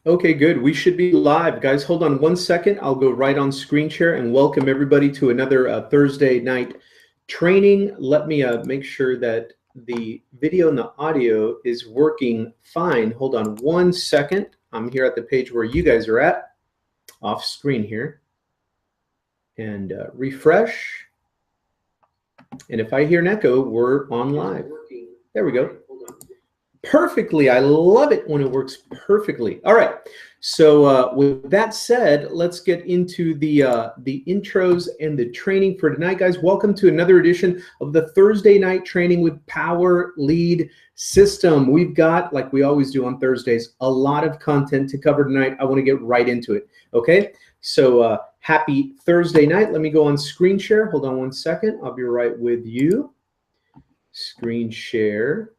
Okay, good. We should be live. Guys, hold on one second. I'll go right on screen share and welcome everybody to another Thursday night training. Let me make sure that the video and the audio is working fine. Hold on one second. I'm here at the page where you guys are at, off screen here. And refresh. And if I hear an echo, we're on live. There we go. Perfectly. I love it when it works perfectly. All right. So with that said, let's get into the intros and the training for tonight, guys. Welcome to another edition of the Thursday night training with Power Lead System. We've got, like we always do on Thursdays, a lot of content to cover tonight. I want to get right into it. Okay. So happy Thursday night. Let me go on screen share. Hold on one second. I'll be right with you. Screen share.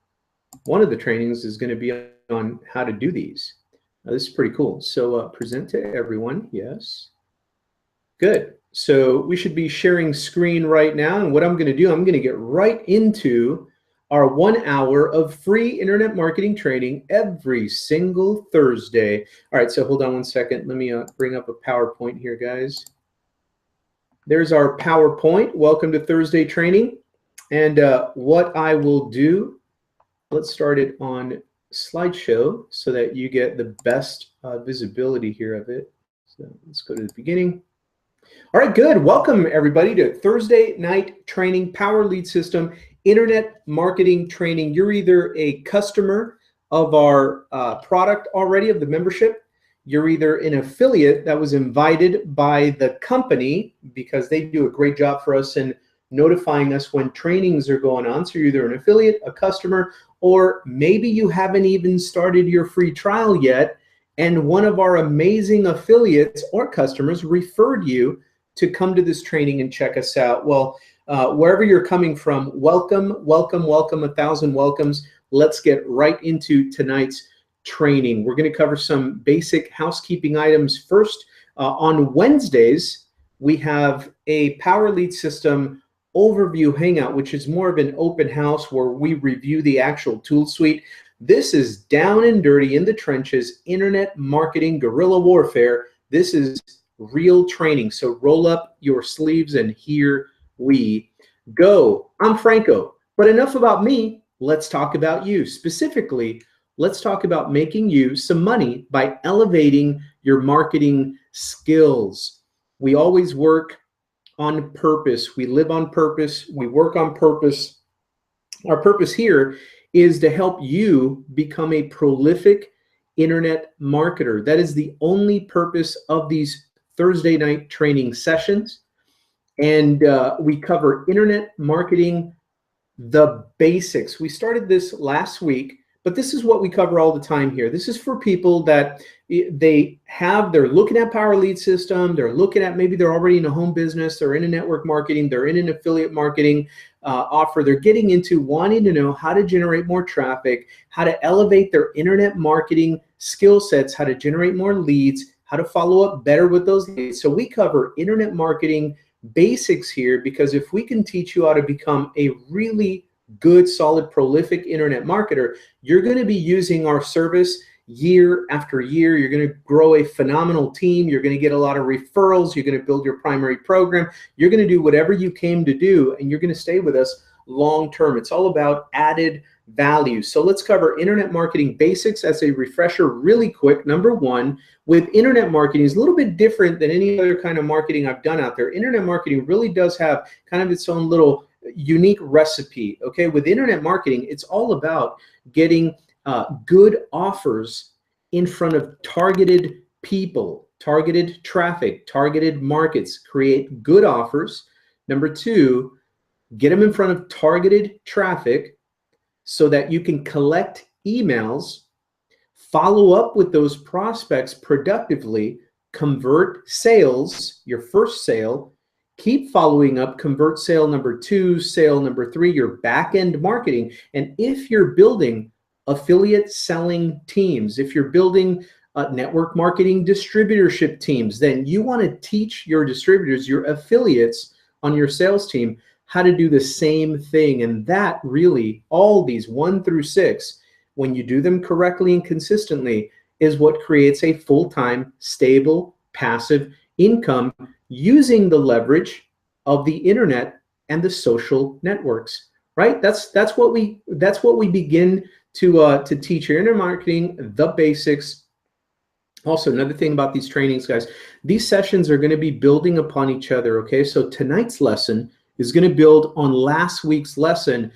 One of the trainings is going to be on how to do these. This is pretty cool. So present to everyone. Yes. Good. So we should be sharing screen right now. And what I'm going to do, I'm going to get right into our 1 hour of free internet marketing training every single Thursday. All right. So hold on one second. Let me bring up a PowerPoint here, guys. There's our PowerPoint. Welcome to Thursday training. And what I will do, let's start it on slideshow so that you get the best visibility here of it. So let's go to the beginning. All right, good. Welcome everybody to Thursday night training, Power Lead System, internet marketing training. You're either a customer of our product already, of the membership. You're either an affiliate that was invited by the company because they do a great job for us in notifying us when trainings are going on. So you're either an affiliate, a customer, or maybe you haven't even started your free trial yet, and one of our amazing affiliates or customers referred you to come to this training and check us out. Well, wherever you're coming from, welcome, welcome, welcome, 1,000 welcomes. Let's get right into tonight's training. We're going to cover some basic housekeeping items first. On Wednesdays, we have a Power Lead System overview hangout, which is more of an open house where we review the actual tool suite. This is down and dirty in the trenches, internet marketing, guerrilla warfare. This is real training. So roll up your sleeves and here we go. I'm Franco, but enough about me. Let's talk about you. Specifically, let's talk about making you some money by elevating your marketing skills. We always work on purpose. We live on purpose. We work on purpose. Our purpose here is to help you become a prolific internet marketer. That is the only purpose of these Thursday night training sessions. And we cover internet marketing, the basics. We started this last week, but this is what we cover all the time here. This is for people that they're looking at Power Lead System, they're looking at, maybe they're already in a home business, they're in a network marketing, they're in an affiliate marketing offer, they're getting into wanting to know how to generate more traffic, how to elevate their internet marketing skill sets, how to generate more leads, how to follow up better with those leads. So we cover internet marketing basics here, because if we can teach you how to become a really good, solid, prolific internet marketer, you're going to be using our service year after year. You're going to grow a phenomenal team. You're going to get a lot of referrals. You're going to build your primary program. You're going to do whatever you came to do, and you're going to stay with us long term. It's all about added value. So let's cover internet marketing basics as a refresher really quick. Number one, with internet marketing is a little bit different than any other kind of marketing I've done out there. Internet marketing really does have kind of its own little unique recipe. Okay, with internet marketing, it's all about getting good offers in front of targeted people, targeted traffic, targeted markets. Create good offers. Number two, get them in front of targeted traffic so that you can collect emails, follow up with those prospects productively, convert sales, your first sale, keep following up, convert sale number two, sale number three, your back-end marketing. And if you're building affiliate selling teams, if you're building network marketing distributorship teams, then you want to teach your distributors, your affiliates on your sales team, how to do the same thing. And that really, all these 1 through 6, when you do them correctly and consistently, is what creates a full-time, stable, passive income using the leverage of the internet and the social networks, right? That's what we begin to teach here. Internet marketing, the basics. Also, another thing about these trainings, guys, these sessions are going to be building upon each other, okay? So tonight's lesson is going to build on last week's lesson,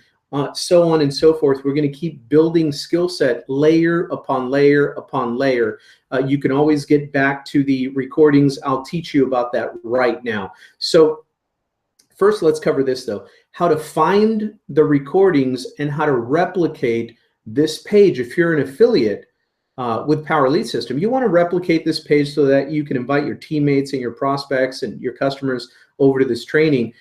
so on and so forth. We're going to keep building skill set layer upon layer upon layer. You can always get back to the recordings. I'll teach you about that right now. So first, let's cover this, though. How to find the recordings and how to replicate this page. If you're an affiliate with Power Lead System, you want to replicate this page so that you can invite your teammates and your prospects and your customers over to this training.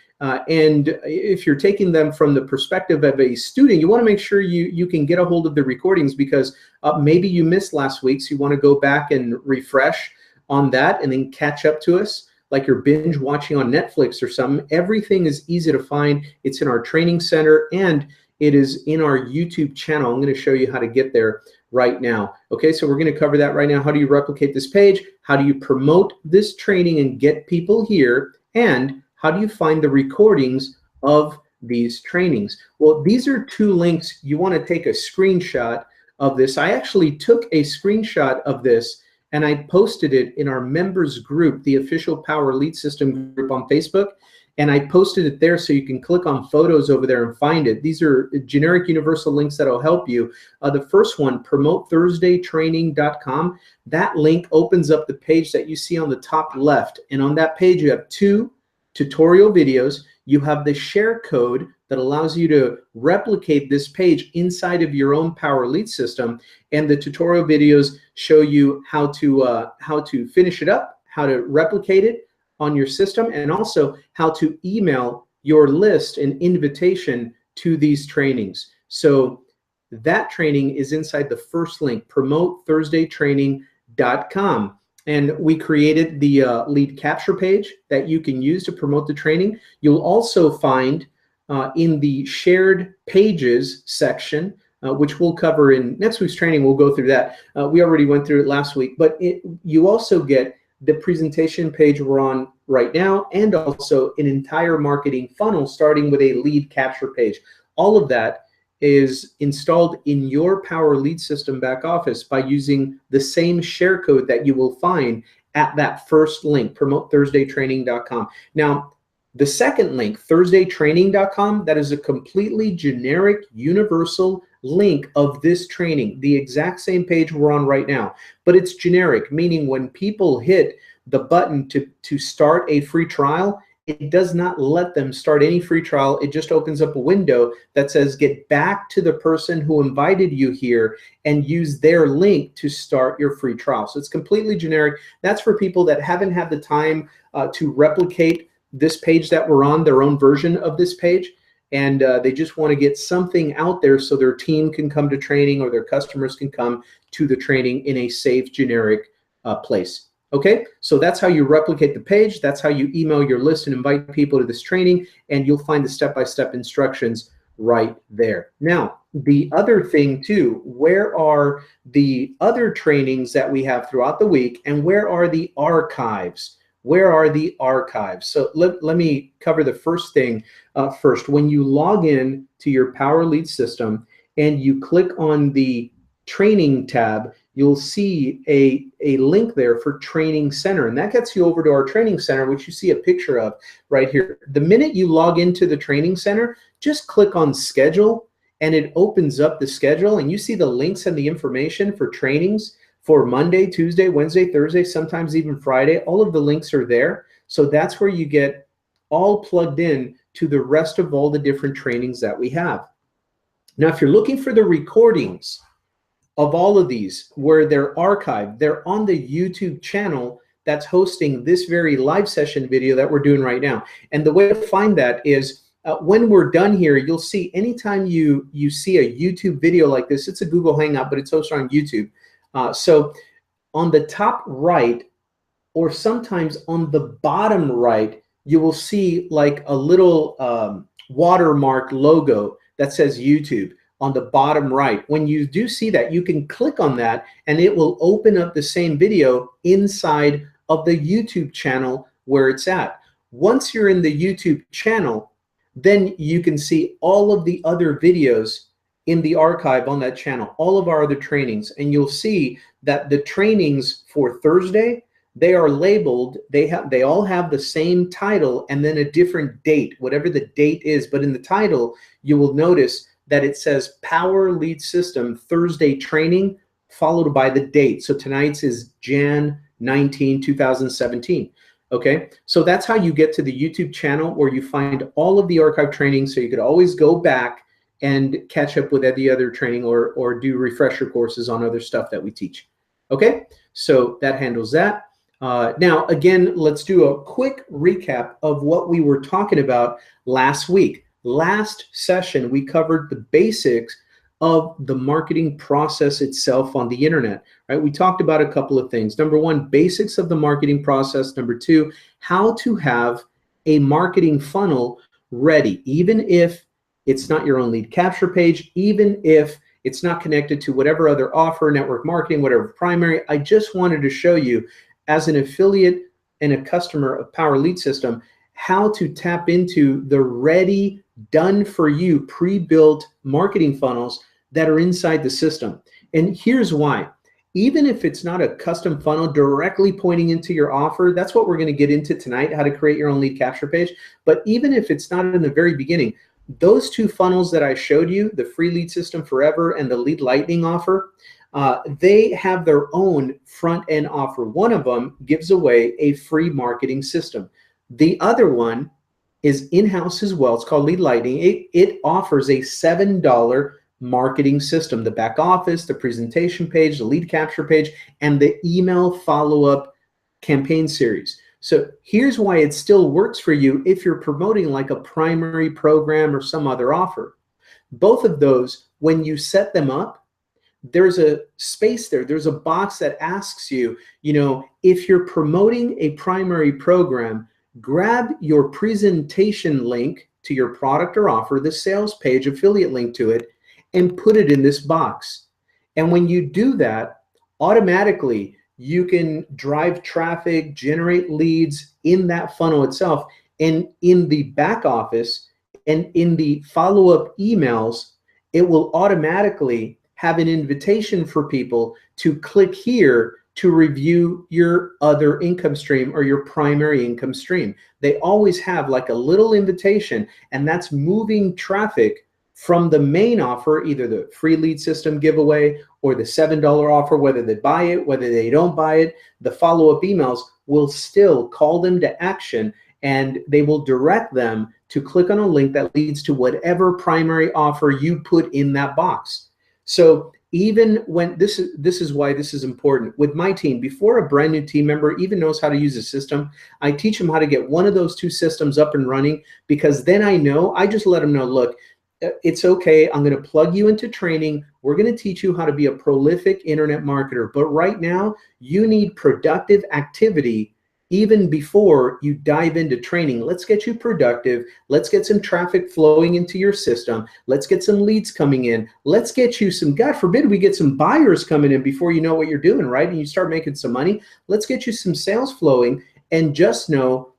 And if you're taking them from the perspective of a student, you want to make sure you can get a hold of the recordings, because maybe you missed last week, so you want to go back and refresh on that and then catch up to us like you're binge watching on Netflix or something. Everything is easy to find. It's in our training center and it is in our YouTube channel. I'm going to show you how to get there right now. Okay, so we're going to cover that right now. How do you replicate this page? How do you promote this training and get people here? And how do you find the recordings of these trainings? Well, these are two links. You want to take a screenshot of this. I actually took a screenshot of this and I posted it in our members group, the official Power Lead System group on Facebook. And I posted it there so you can click on photos over there and find it. These are generic universal links that will help you. The first one, promotethursdaytraining.com. That link opens up the page that you see on the top left. And on that page, you have 2 tutorial videos. You have the share code that allows you to replicate this page inside of your own Power Lead System. And the tutorial videos show you how to finish it up, how to replicate it on your system, and also how to email your list an invitation to these trainings. So that training is inside the first link, promotethursdaytraining.com. And we created the lead capture page that you can use to promote the training. You'll also find in the shared pages section, which we'll cover in next week's training. We'll go through that. We already went through it last week, but you also get the presentation page we're on right now, and also an entire marketing funnel starting with a lead capture page. All of that is installed in your Power Lead System back office by using the same share code that you will find at that first link, promotethursdaytraining.com. Now, the second link, thursdaytraining.com, that is a completely generic, universal link of this training, the exact same page we're on right now, but it's generic, meaning when people hit the button to start a free trial, it does not let them start any free trial. It just opens up a window that says, get back to the person who invited you here and use their link to start your free trial. So it's completely generic. That's for people that haven't had the time to replicate this page that we're on, their own version of this page. And they just want to get something out there so their team can come to training or their customers can come to the training in a safe, generic place. Okay, so that's how you replicate the page. That's how you email your list and invite people to this training, and you'll find the step-by-step instructions right there. Now, the other thing too, where are the other trainings that we have throughout the week, and where are the archives? Where are the archives? So let me cover the first thing first. When you log in to your Power Lead System and you click on the training tab, you'll see a link there for Training Center, and that gets you over to our Training Center, which you see a picture of right here. The minute you log into the Training Center, just click on Schedule, and it opens up the schedule, and you see the links and the information for trainings for Monday, Tuesday, Wednesday, Thursday, sometimes even Friday. All of the links are there, so that's where you get all plugged in to the rest of all the different trainings that we have. Now, if you're looking for the recordings of all of these, where they're archived, they're on the YouTube channel that's hosting this very live session video that we're doing right now. And the way to find that is when we're done here, you'll see anytime you see a YouTube video like this, it's a Google Hangout, but it's hosted on YouTube. So on the top right, or sometimes on the bottom right, you will see like a little watermark logo that says YouTube. on the bottom right. When you do see that, you can click on that and it will open up the same video inside of the YouTube channel where it's at. Once you're in the YouTube channel, then you can see all of the other videos in the archive on that channel, all of our other trainings, and you'll see that the trainings for Thursday, they are labeled, they all have the same title and then a different date, whatever the date is. But in the title, you will notice that it says Power Lead System Thursday Training, followed by the date. So tonight's is Jan 19, 2017. Okay, so that's how you get to the YouTube channel where you find all of the archive training, so you could always go back and catch up with any other training or do refresher courses on other stuff that we teach. Okay, so that handles that. Now, again, let's do a quick recap of what we were talking about last week. Last session, we covered the basics of the marketing process itself on the internet, right? We talked about a couple of things. Number one, basics of the marketing process. Number two, how to have a marketing funnel ready, even if it's not your own lead capture page, even if it's not connected to whatever other offer, network marketing, whatever primary. I just wanted to show you as an affiliate and a customer of Power Lead System, how to tap into the ready, done for you, pre-built marketing funnels that are inside the system. And here's why. Even if it's not a custom funnel directly pointing into your offer, that's what we're going to get into tonight, how to create your own lead capture page. But even if it's not in the very beginning, those two funnels that I showed you, the free lead system forever and the lead lightning offer, they have their own front end offer. One of them gives away a free marketing system. The other one is in-house as well. It's called Lead Lightning. It offers a $7 marketing system, the back office, the presentation page, the lead capture page, and the email follow-up campaign series. So here's why it still works for you if you're promoting like a primary program or some other offer. Both of those, when you set them up, there's a space there. There's a box that asks you, if you're promoting a primary program, grab your presentation link to your product or offer, the sales page, affiliate link to it, and put it in this box. And when you do that, automatically you can drive traffic, generate leads in that funnel itself. And in the back office and in the follow-up emails, it will automatically have an invitation for people to click here to review your other income stream or your primary income stream. They always have like a little invitation, and that's moving traffic from the main offer, either the free lead system giveaway or the $7 offer, whether they buy it, whether they don't buy it. The follow-up emails will still call them to action, and they will direct them to click on a link that leads to whatever primary offer you put in that box. So even when this is why this is important with my team, before a brand new team member even knows how to use a system, I teach them how to get one of those two systems up and running, because then I just let them know, look, it's okay. I'm going to plug you into training. We're going to teach you how to be a prolific internet marketer. But right now, you need productive activity even before you dive into training. Let's get you productive. Let's get some traffic flowing into your system. Let's get some leads coming in. Let's get you some, God forbid, we get some buyers coming in before you know what you're doing, right? And you start making some money. Let's get you some sales flowing. And just know,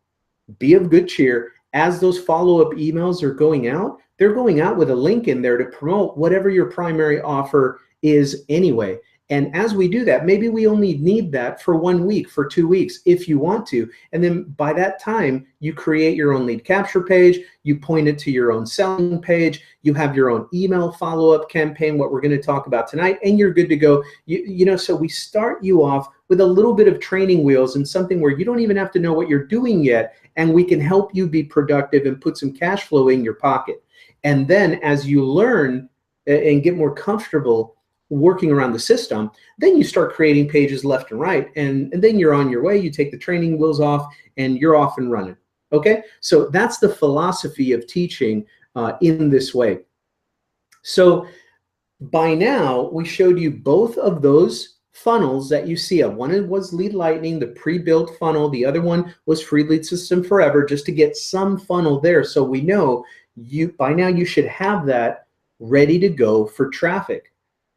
be of good cheer. As those follow-up emails are going out, they're going out with a link in there to promote whatever your primary offer is anyway. And as we do that, maybe we only need that for 1 week, for 2 weeks, if you want to. And then by that time, you create your own lead capture page, you point it to your own selling page, you have your own email follow-up campaign, what we're going to talk about tonight, and you're good to go. So we start you off with a little bit of training wheels and something where you don't even have to know what you're doing yet, and we can help you be productive and put some cash flow in your pocket. And then as you learn and get more comfortable working around the system, then you start creating pages left and right, and then you're on your way. You take the training wheels off and you're off and running. Okay, so that's the philosophy of teaching in this way. So by now we showed you both of those funnels that you see. One was Lead Lightning, the pre-built funnel. The other one was Free Lead System Forever, just to get some funnel there. So we know by now you should have that ready to go for traffic.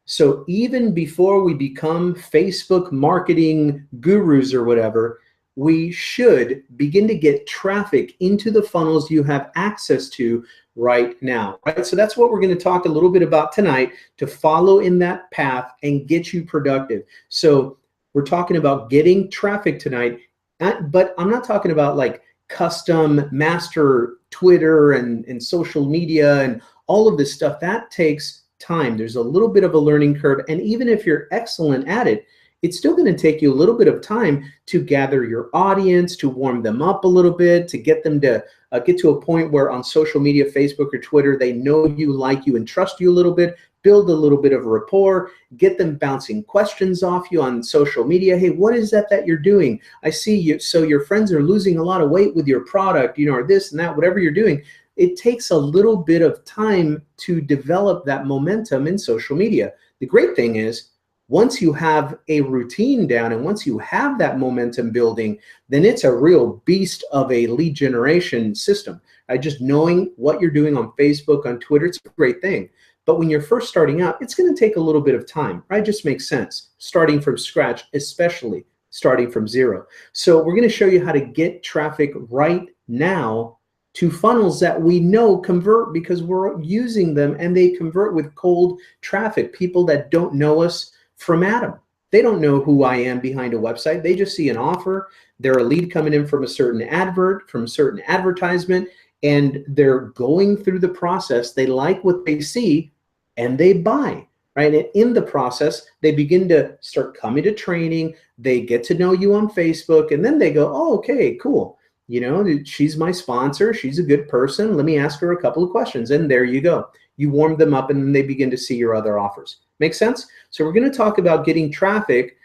So even before we become Facebook marketing gurus or whatever, we should begin to get traffic into the funnels you have access to right now, right? So that's what we're going to talk a little bit about tonight, to follow in that path and get you productive. So we're talking about getting traffic tonight, but I'm not talking about like custom master Twitter and social media and all of this stuff. That takes time. There's a little bit of a learning curve. And even if you're excellent at it, it's still going to take you a little bit of time to gather your audience, to warm them up a little bit, to get them to get to a point where on social media, Facebook or Twitter, they know you, like you, and trust you a little bit, build a little bit of rapport, get them bouncing questions off you on social media. Hey, what is that you're doing? I see you. So your friends are losing a lot of weight with your product, you know, or this and that, whatever you're doing. It takes a little bit of time to develop that momentum in social media. The great thing is, once you have a routine down and once you have that momentum building, then it's a real beast of a lead generation system. Right? Just knowing what you're doing on Facebook, on Twitter, it's a great thing. But when you're first starting out, it's going to take a little bit of time, right? It just makes sense. Starting from scratch, especially starting from zero. So we're going to show you how to get traffic right now to funnels that we know convert because we're using them, and they convert with cold traffic, people that don't know us from Adam. They don't know who I am behind a website. They just see an offer. They're a lead coming in from a certain advert, from a certain advertisement, and they're going through the process. They like what they see and they buy, right? And in the process, they begin to start coming to training. They get to know you on Facebook, and then they go, oh, okay, cool. You know, she's my sponsor. She's a good person. Let me ask her a couple of questions. And there you go. You warm them up, and then they begin to see your other offers. Make sense? So we're going to talk about getting traffic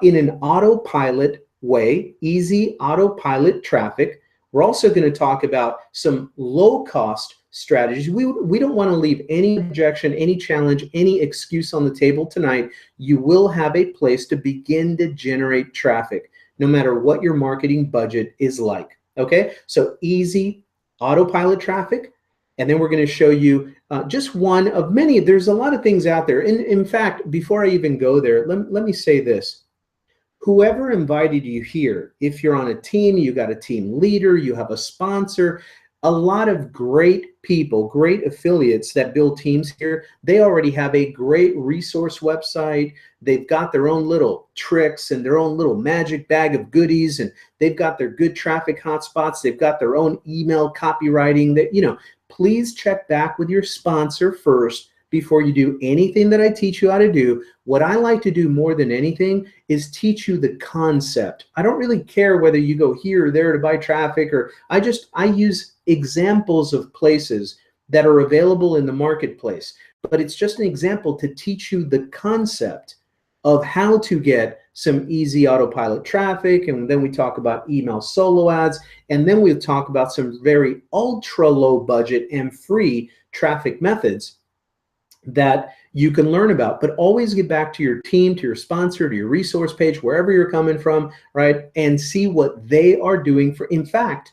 in an autopilot way, easy autopilot traffic. We're also going to talk about some low-cost strategies. We don't want to leave any objection, any challenge, any excuse on the table tonight. You will have a place to begin to generate traffic, no matter what your marketing budget is like. Okay, so easy autopilot traffic. And then we're going to show you just one of many. There's a lot of things out there. In fact, before I even go there, let me say this. Whoever invited you here, if you're on a team, you got a team leader, you have a sponsor, a lot of great people, great affiliates that build teams here, they already have a great resource website. They've got their own little tricks and their own little magic bag of goodies, and they've got their good traffic hotspots. They've got their own email copywriting that, you know, please check back with your sponsor first before you do anything that I teach you how to do. What I like to do more than anything is teach you the concept. I don't really care whether you go here or there to buy traffic, or I use examples of places that are available in the marketplace. But it's just an example to teach you the concept of how to get some easy autopilot traffic. And then we talk about email solo ads. And then we'll talk about some very ultra low budget and free traffic methods that you can learn about. But always get back to your team, to your sponsor, to your resource page, wherever you're coming from, right? And see what they are doing for, in fact,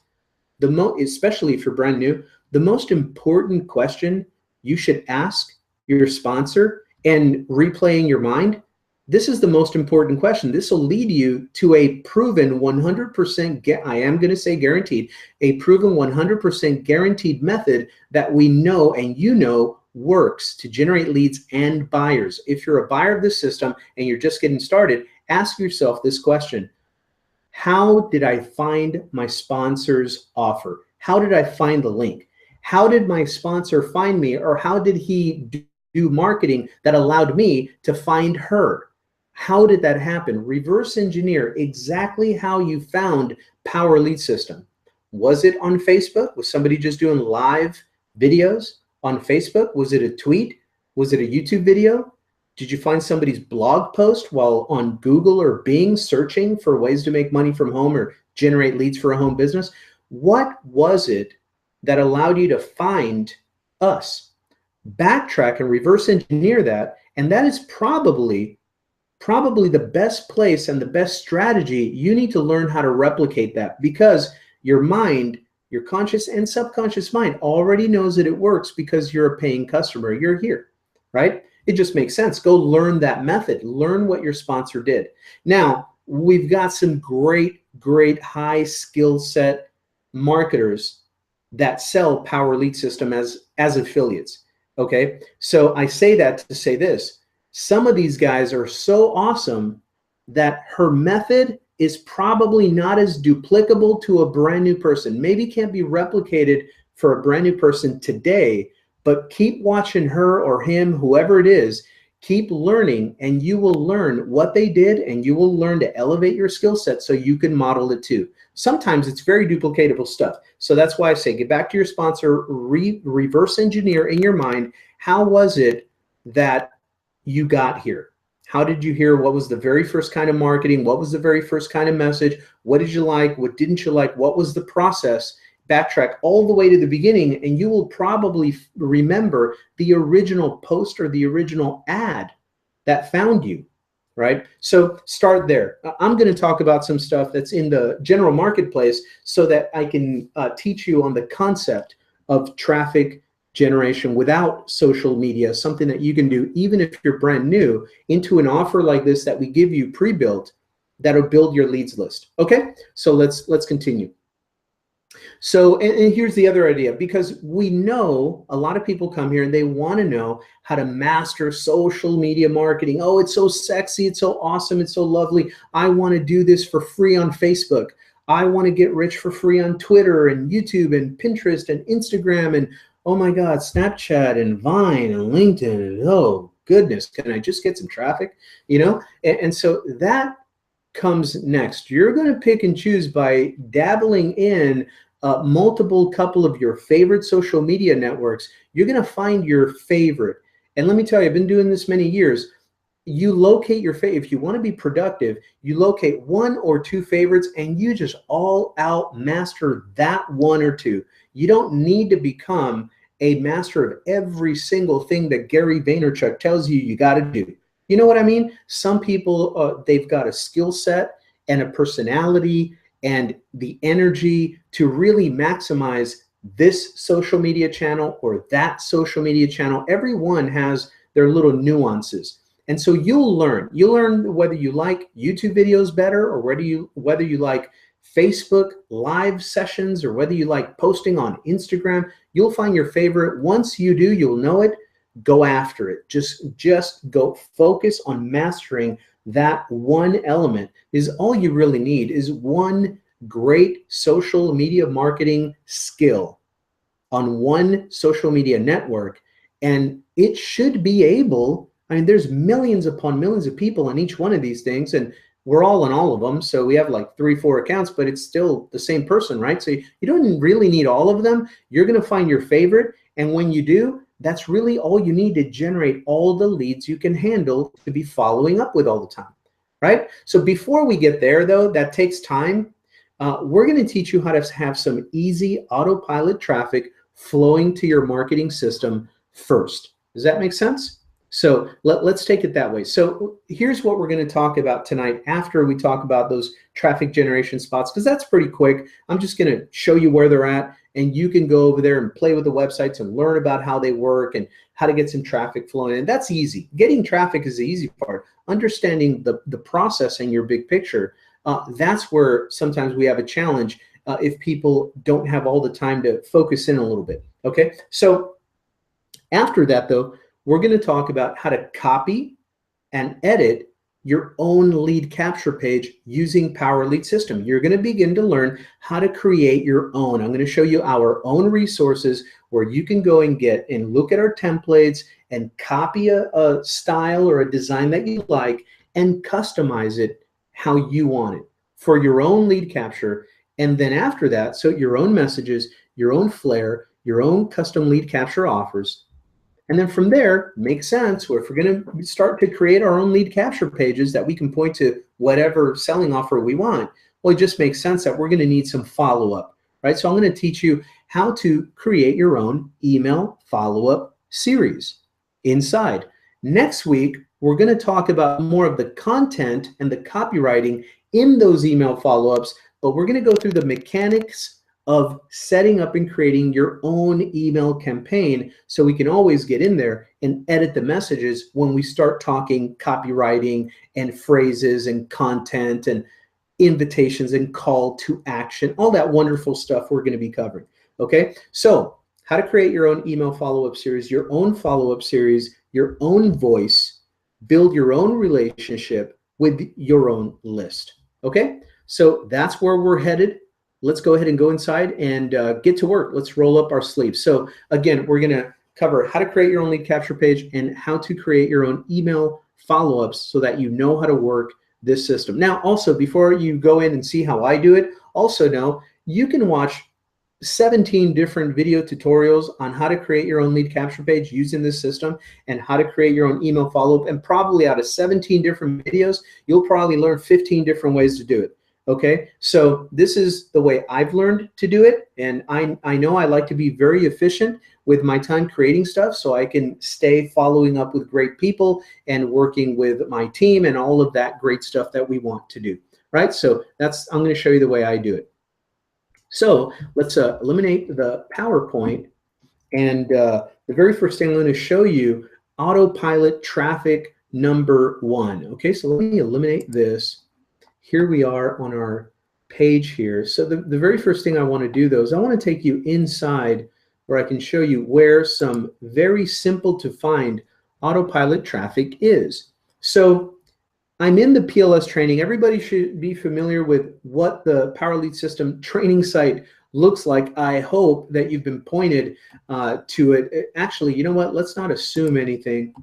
especially if you're brand new, the most important question you should ask your sponsor, and replaying your mind, this is the most important question. This will lead you to a proven 100%, I am going to say guaranteed, a proven 100% guaranteed method that we know and you know works to generate leads and buyers. If you're a buyer of this system and you're just getting started, ask yourself this question. How did I find my sponsor's offer? How did I find the link? How did my sponsor find me, or how did he do marketing that allowed me to find her? How did that happen? Reverse engineer exactly how you found Power Lead System. Was it on Facebook? Was somebody just doing live videos on Facebook? Was it a tweet? Was it a YouTube video? Did you find somebody's blog post while on Google or Bing searching for ways to make money from home or generate leads for a home business? What was it that allowed you to find us? Backtrack and reverse engineer that, and that is probably the best place and the best strategy. You need to learn how to replicate that, because your mind Your conscious and subconscious mind already knows that it works because you're a paying customer. You're here, right? It just makes sense. Go learn that method. Learn what your sponsor did. Now, we've got some great, great high skill set marketers that sell Power Lead System as affiliates. Okay, so I say that to say this. Some of these guys are so awesome that her method is probably not as duplicable to a brand new person. Maybe can't be replicated for a brand new person today, but keep watching her or him, whoever it is, keep learning, and you will learn what they did, and you will learn to elevate your skill set so you can model it too. Sometimes it's very duplicatable stuff. So that's why I say get back to your sponsor, reverse engineer in your mind, how was it that you got here? How did you hear? What was the very first kind of marketing? What was the very first kind of message? What did you like? What didn't you like? What was the process? Backtrack all the way to the beginning, and you will probably remember the original post or the original ad that found you, right? So start there. I'm going to talk about some stuff that's in the general marketplace so that I can teach you on the concept of traffic generation without social media, something that you can do even if you're brand new, into an offer like this that we give you pre-built that'll build your leads list. Okay, so let's continue. So, and here's the other idea, because we know a lot of people come here and they want to know how to master social media marketing. Oh, it's so sexy, it's so awesome, it's so lovely. I want to do this for free on Facebook. I want to get rich for free on Twitter and YouTube and Pinterest and Instagram and, oh my God, Snapchat and Vine and LinkedIn. And, oh goodness, can I just get some traffic? You know, and so that comes next. You're going to pick and choose by dabbling in multiple couple of your favorite social media networks. You're going to find your favorite. And let me tell you, I've been doing this many years. You locate your favorite. If you want to be productive, you locate one or two favorites and you just all out master that one or two. You don't need to become a master of every single thing that Gary Vaynerchuk tells you got to do. You know what I mean? Some people, they've got a skill set and a personality and the energy to really maximize this social media channel or that social media channel. Everyone has their little nuances. And so you'll learn whether you like YouTube videos better or whether you like Facebook live sessions or whether you like posting on Instagram. You'll find your favorite. Once you do, you'll know it. Go after it. Just go focus on mastering that one element. Is all you really need is one great social media marketing skill on one social media network, and it should be able, I mean, there's millions upon millions of people on each one of these things, and we're all on all of them, so we have like 3-4 accounts, but it's still the same person, right? So you don't really need all of them. You're going to find your favorite, and when you do, that's really all you need to generate all the leads you can handle to be following up with all the time, right? So before we get there, though, that takes time. We're going to teach you how to have some easy autopilot traffic flowing to your marketing system first. Does that make sense? So let's take it that way. So here's what we're going to talk about tonight after we talk about those traffic generation spots, because that's pretty quick. I'm just going to show you where they're at, and you can go over there and play with the websites and learn about how they work and how to get some traffic flowing. And that's easy. Getting traffic is the easy part. Understanding the process and your big picture, that's where sometimes we have a challenge if people don't have all the time to focus in a little bit. Okay, so after that, though, we're going to talk about how to copy and edit your own lead capture page using Power Lead System. You're going to begin to learn how to create your own. I'm going to show you our own resources where you can go and get and look at our templates and copy a style or a design that you like and customize it how you want it for your own lead capture. And then after that, so your own messages, your own flair, your own custom lead capture offers. And then from there, makes sense. Or if we're going to start to create our own lead capture pages that we can point to whatever selling offer we want, well, it just makes sense that we're going to need some follow-up, right? So I'm going to teach you how to create your own email follow-up series inside. Next week, we're going to talk about more of the content and the copywriting in those email follow-ups, but we're going to go through the mechanics of setting up and creating your own email campaign, so we can always get in there and edit the messages when we start talking copywriting and phrases and content and invitations and call to action, all that wonderful stuff we're going to be covering. Okay, so how to create your own email follow-up series, your own follow-up series, your own voice, build your own relationship with your own list. Okay, so that's where we're headed. Let's go ahead and go inside and get to work. Let's roll up our sleeves. So again, we're going to cover how to create your own lead capture page and how to create your own email follow-ups so that you know how to work this system. Now, also, before you go in and see how I do it, also know you can watch 17 different video tutorials on how to create your own lead capture page using this system and how to create your own email follow-up. And probably out of 17 different videos, you'll probably learn 15 different ways to do it. Okay, so this is the way I've learned to do it, and I know I like to be very efficient with my time creating stuff so I can stay following up with great people and working with my team and all of that great stuff that we want to do, right? So I'm going to show you the way I do it. So let's eliminate the PowerPoint, and the very first thing I'm going to show you, Autopilot traffic number 1. Okay, so let me eliminate this. Here we are on our page here. So the very first thing I want to do, though, is I want to take you inside where I can show you where some very simple to find autopilot traffic is. So I'm in the PLS training. Everybody should be familiar with what the Power Lead System training site looks like. I hope that you've been pointed to it. Actually, you know what? Let's not assume anything.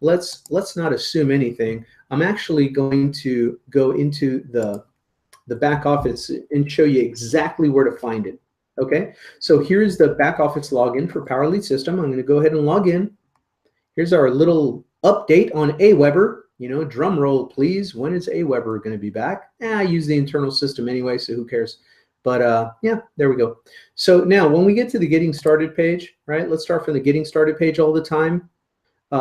Let's not assume anything. I'm actually going to go into the back office and show you exactly where to find it. Okay, so here's the back office login for Power Lead System. I'm going to go ahead and log in. Here's our little update on Aweber. You know, drum roll, please. When is Aweber going to be back? I use the internal system anyway, so who cares? But yeah, there we go. So now when we get to the getting started page, right, let's start from the getting started page all the time.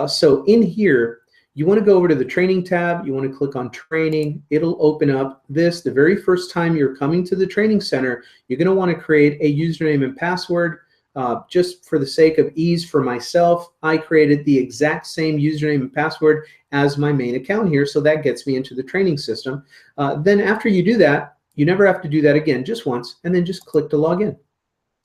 So in here, you want to go over to the training tab. You want to click on training. It'll open up this. The very first time you're coming to the training center, you're going to want to create a username and password. Just for the sake of ease for myself, I created the exact same username and password as my main account here. So that gets me into the training system. Then after you do that, you never have to do that again, just once, and then just click to log in.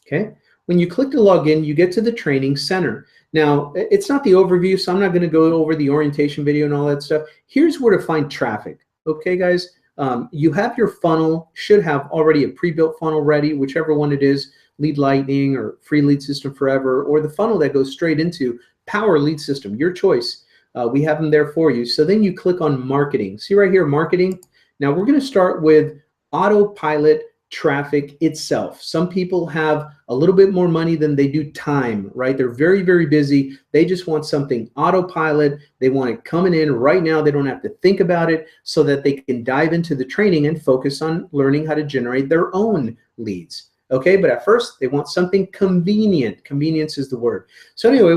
Okay. When you click to log in, you get to the training center. Now, it's not the overview, so I'm not going to go over the orientation video and all that stuff. Here's where to find traffic. Okay, guys, you have your funnel, should have already a pre-built funnel ready, whichever one it is, Lead Lightning or Free Lead System Forever, or the funnel that goes straight into Power Lead System, your choice. We have them there for you. So then you click on marketing. See right here, marketing. Now we're going to start with autopilot traffic itself. Some people have a little bit more money than they do time, right? They're very, very busy. They just want something autopilot. They want it coming in right now. They don't have to think about it, so that they can dive into the training and focus on learning how to generate their own leads. Okay, but at first they want something convenient. Convenience is the word. So anyway,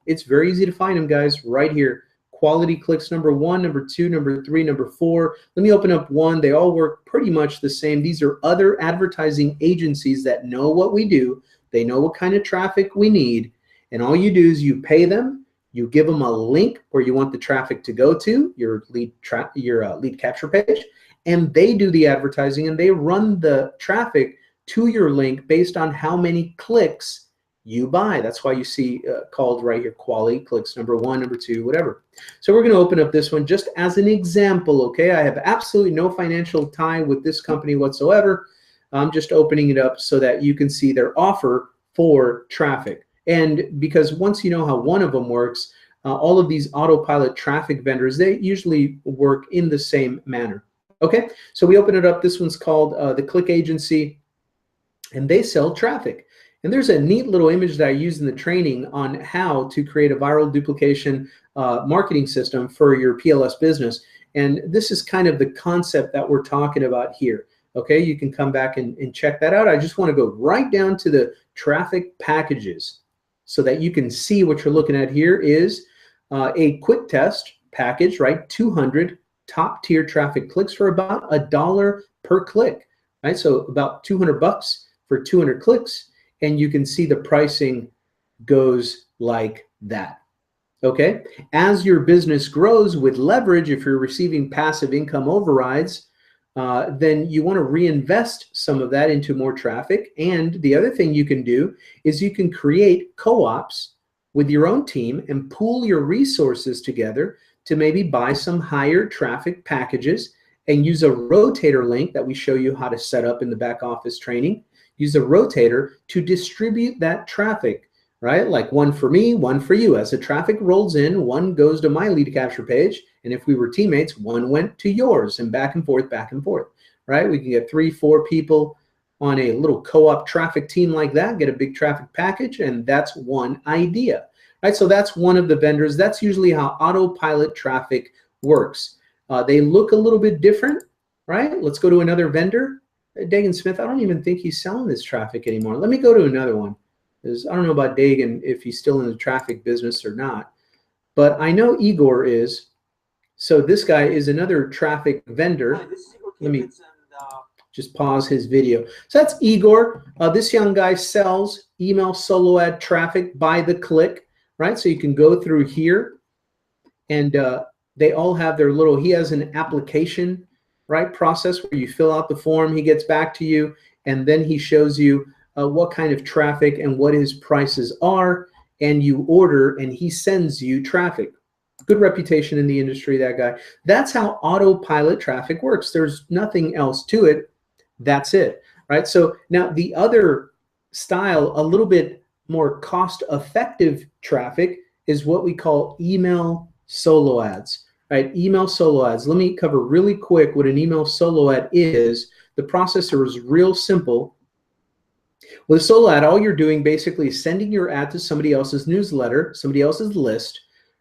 it's very easy to find them, guys, right here. Quality clicks number 1, number 2, number 3, number 4. Let me open up one. They all work pretty much the same. These are other advertising agencies that know what we do. They know what kind of traffic we need. And all you do is you pay them. You give them a link where you want the traffic to go to, your lead capture page, and they do the advertising and they run the traffic to your link based on how many clicks you buy. That's why you see called right here, quality clicks number 1, number 2, whatever. So we're going to open up this one just as an example, okay? I have absolutely no financial tie with this company whatsoever. I'm just opening it up so that you can see their offer for traffic. And because once you know how one of them works, all of these autopilot traffic vendors, they usually work in the same manner. Okay, so we open it up. This one's called the Click Agency, and they sell traffic. And there's a neat little image that I use in the training on how to create a viral duplication marketing system for your PLS business. And this is kind of the concept that we're talking about here. Okay, you can come back and check that out. I just want to go right down to the traffic packages so that you can see what you're looking at here is a quick test package, right? 200 top tier traffic clicks for about $1 per click, right? So about 200 bucks for 200 clicks, and you can see the pricing goes like that. Okay, as your business grows with leverage, if you're receiving passive income overrides, then you want to reinvest some of that into more traffic. And the other thing you can do is you can create co-ops with your own team and pool your resources together to maybe buy some higher traffic packages and use a rotator link that we show you how to set up in the back office training. Use a rotator to distribute that traffic, right? Like one for me, one for you. As the traffic rolls in, one goes to my lead capture page. And if we were teammates, one went to yours, and back and forth, right? We can get 3-4 people on a little co-op traffic team like that, get a big traffic package, and that's one idea, right? So that's one of the vendors. That's usually how Autopilot traffic works. They look a little bit different, right? Let's go to another vendor. Dagan Smith, I don't even think he's selling this traffic anymore. Let me go to another one. I don't know about Dagan, if he's still in the traffic business or not, but I know Igor is. So this guy is another traffic vendor. Hi, this is Igor. Let me just pause his video. So that's Igor. This young guy sells email solo ad traffic by the click, right? So you can go through here, and they all have their little, he has an application, right, process where you fill out the form, he gets back to you, and then he shows you what kind of traffic and what his prices are, and you order, and he sends you traffic. Good reputation in the industry, that guy. That's how Autopilot traffic works. There's nothing else to it. That's it, right? So now the other style, a little bit more cost-effective traffic, is what we call email solo ads, right? Email solo ads. Let me cover really quick what an email solo ad is. The processor is real simple. With a solo ad, all you're doing basically is sending your ad to somebody else's newsletter, somebody else's list,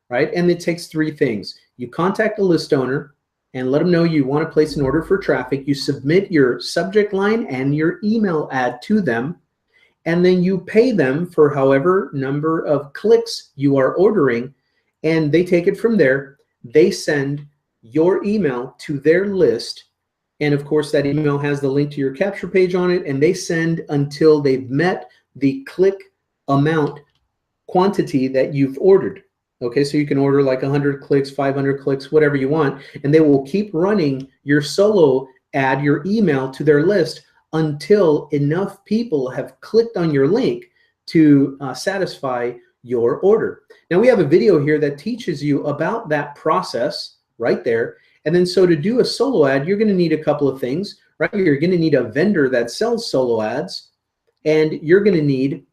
right? And it takes 3 things. You contact the list owner and let them know you want to place an order for traffic. You submit your subject line and your email ad to them, and then you pay them for however number of clicks you are ordering, and they take it from there. They send your email to their list, and of course that email has the link to your capture page on it, and they send until they've met the click amount quantity that you've ordered. Okay, so you can order like 100 clicks, 500 clicks, whatever you want, and they will keep running your solo ad, your email, to their list until enough people have clicked on your link to satisfy your order. Now we have a video here that teaches you about that process right there. And then so to do a solo ad, you're going to need a couple of things, right? You're going to need a vendor that sells solo ads, and you're going to need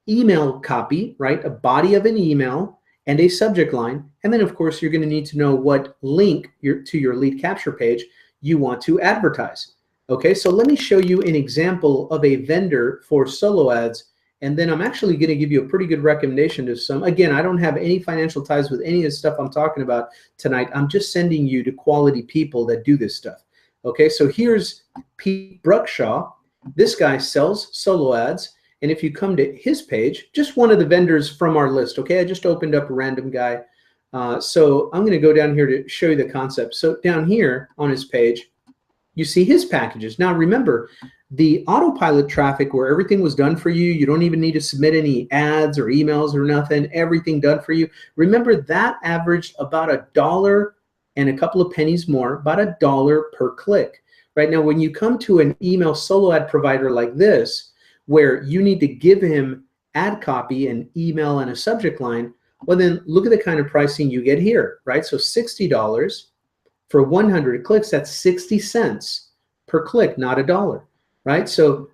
email copy, right? A body of an email and a subject line. And then of course you're going to need to know what link to your lead capture page you want to advertise. Okay, so let me show you an example of a vendor for solo ads, and then I'm actually going to give you a pretty good recommendation to some. Again, I don't have any financial ties with any of the stuff I'm talking about tonight. I'm just sending you to quality people that do this stuff. Okay, so here's Pete Bruckshaw. This guy sells solo ads, and if you come to his page, just one of the vendors from our list. Okay, I just opened up a random guy. So I'm going to go down here to show you the concept. So down here on his page, you see his packages. Now remember, the Autopilot traffic where everything was done for you, you don't even need to submit any ads or emails or nothing, everything done for you. Remember that averaged about $1 and a couple of pennies more, about $1 per click. Right now, when you come to an email solo ad provider like this, where you need to give him ad copy, an email, and a subject line, well then look at the kind of pricing you get here, right? So $60 for 100 clicks, that's 60 cents per click, not $1, right? So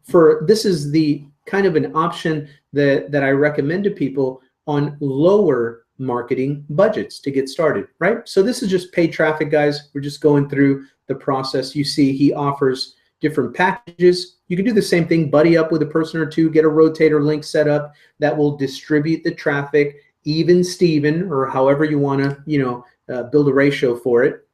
this is the kind of an option that I recommend to people on lower marketing budgets to get started, right? So this is just paid traffic, guys. We're just going through the process. You see he offers different packages. You can do the same thing, buddy up with a person or two, get a rotator link set up that will distribute the traffic, even Steven, or however you want to, build a ratio for it,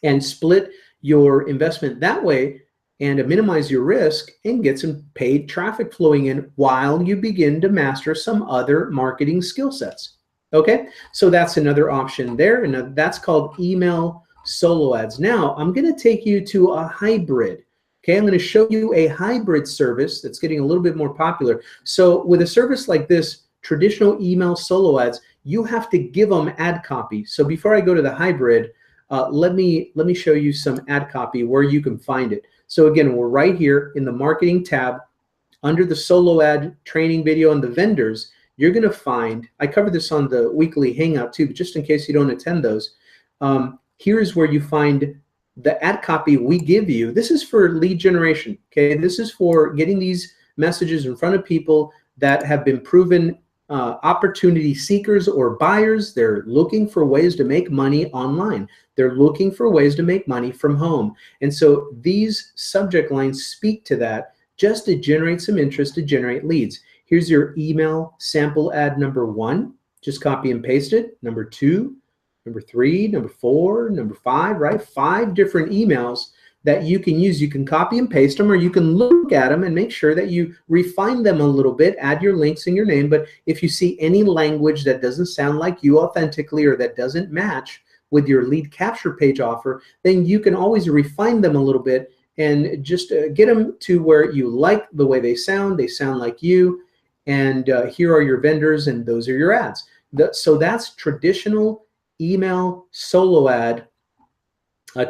and split your investment that way and minimize your risk and get some paid traffic flowing in while you begin to master some other marketing skill sets. Okay, so that's another option there, and that's called email solo ads. Now I'm going to take you to a hybrid. Okay, I'm going to show you a hybrid service that's getting a little bit more popular. So with a service like this, traditional email solo ads, you have to give them ad copy. So before I go to the hybrid, let me show you some ad copy where you can find it. So again, we're right here in the marketing tab under the solo ad training video and the vendors. You're going to find, I cover this on the weekly hangout too, but just in case you don't attend those, here's where you find the ad copy we give you. This is for lead generation. Okay, this is for getting these messages in front of people that have been proven opportunity seekers or buyers. They're looking for ways to make money online. They're looking for ways to make money from home. And so these subject lines speak to that just to generate some interest, to generate leads. Here's your email sample ad number 1. Just copy and paste it. Number 2, number 3, number 4, number 5, right? 5 different emails that you can use. You can copy and paste them, or you can look at them and make sure that you refine them a little bit, add your links and your name. But if you see any language that doesn't sound like you authentically, or that doesn't match with your lead capture page offer, then you can always refine them a little bit and just get them to where you like the way they sound like you, and here are your vendors and those are your ads. So that's traditional email solo ad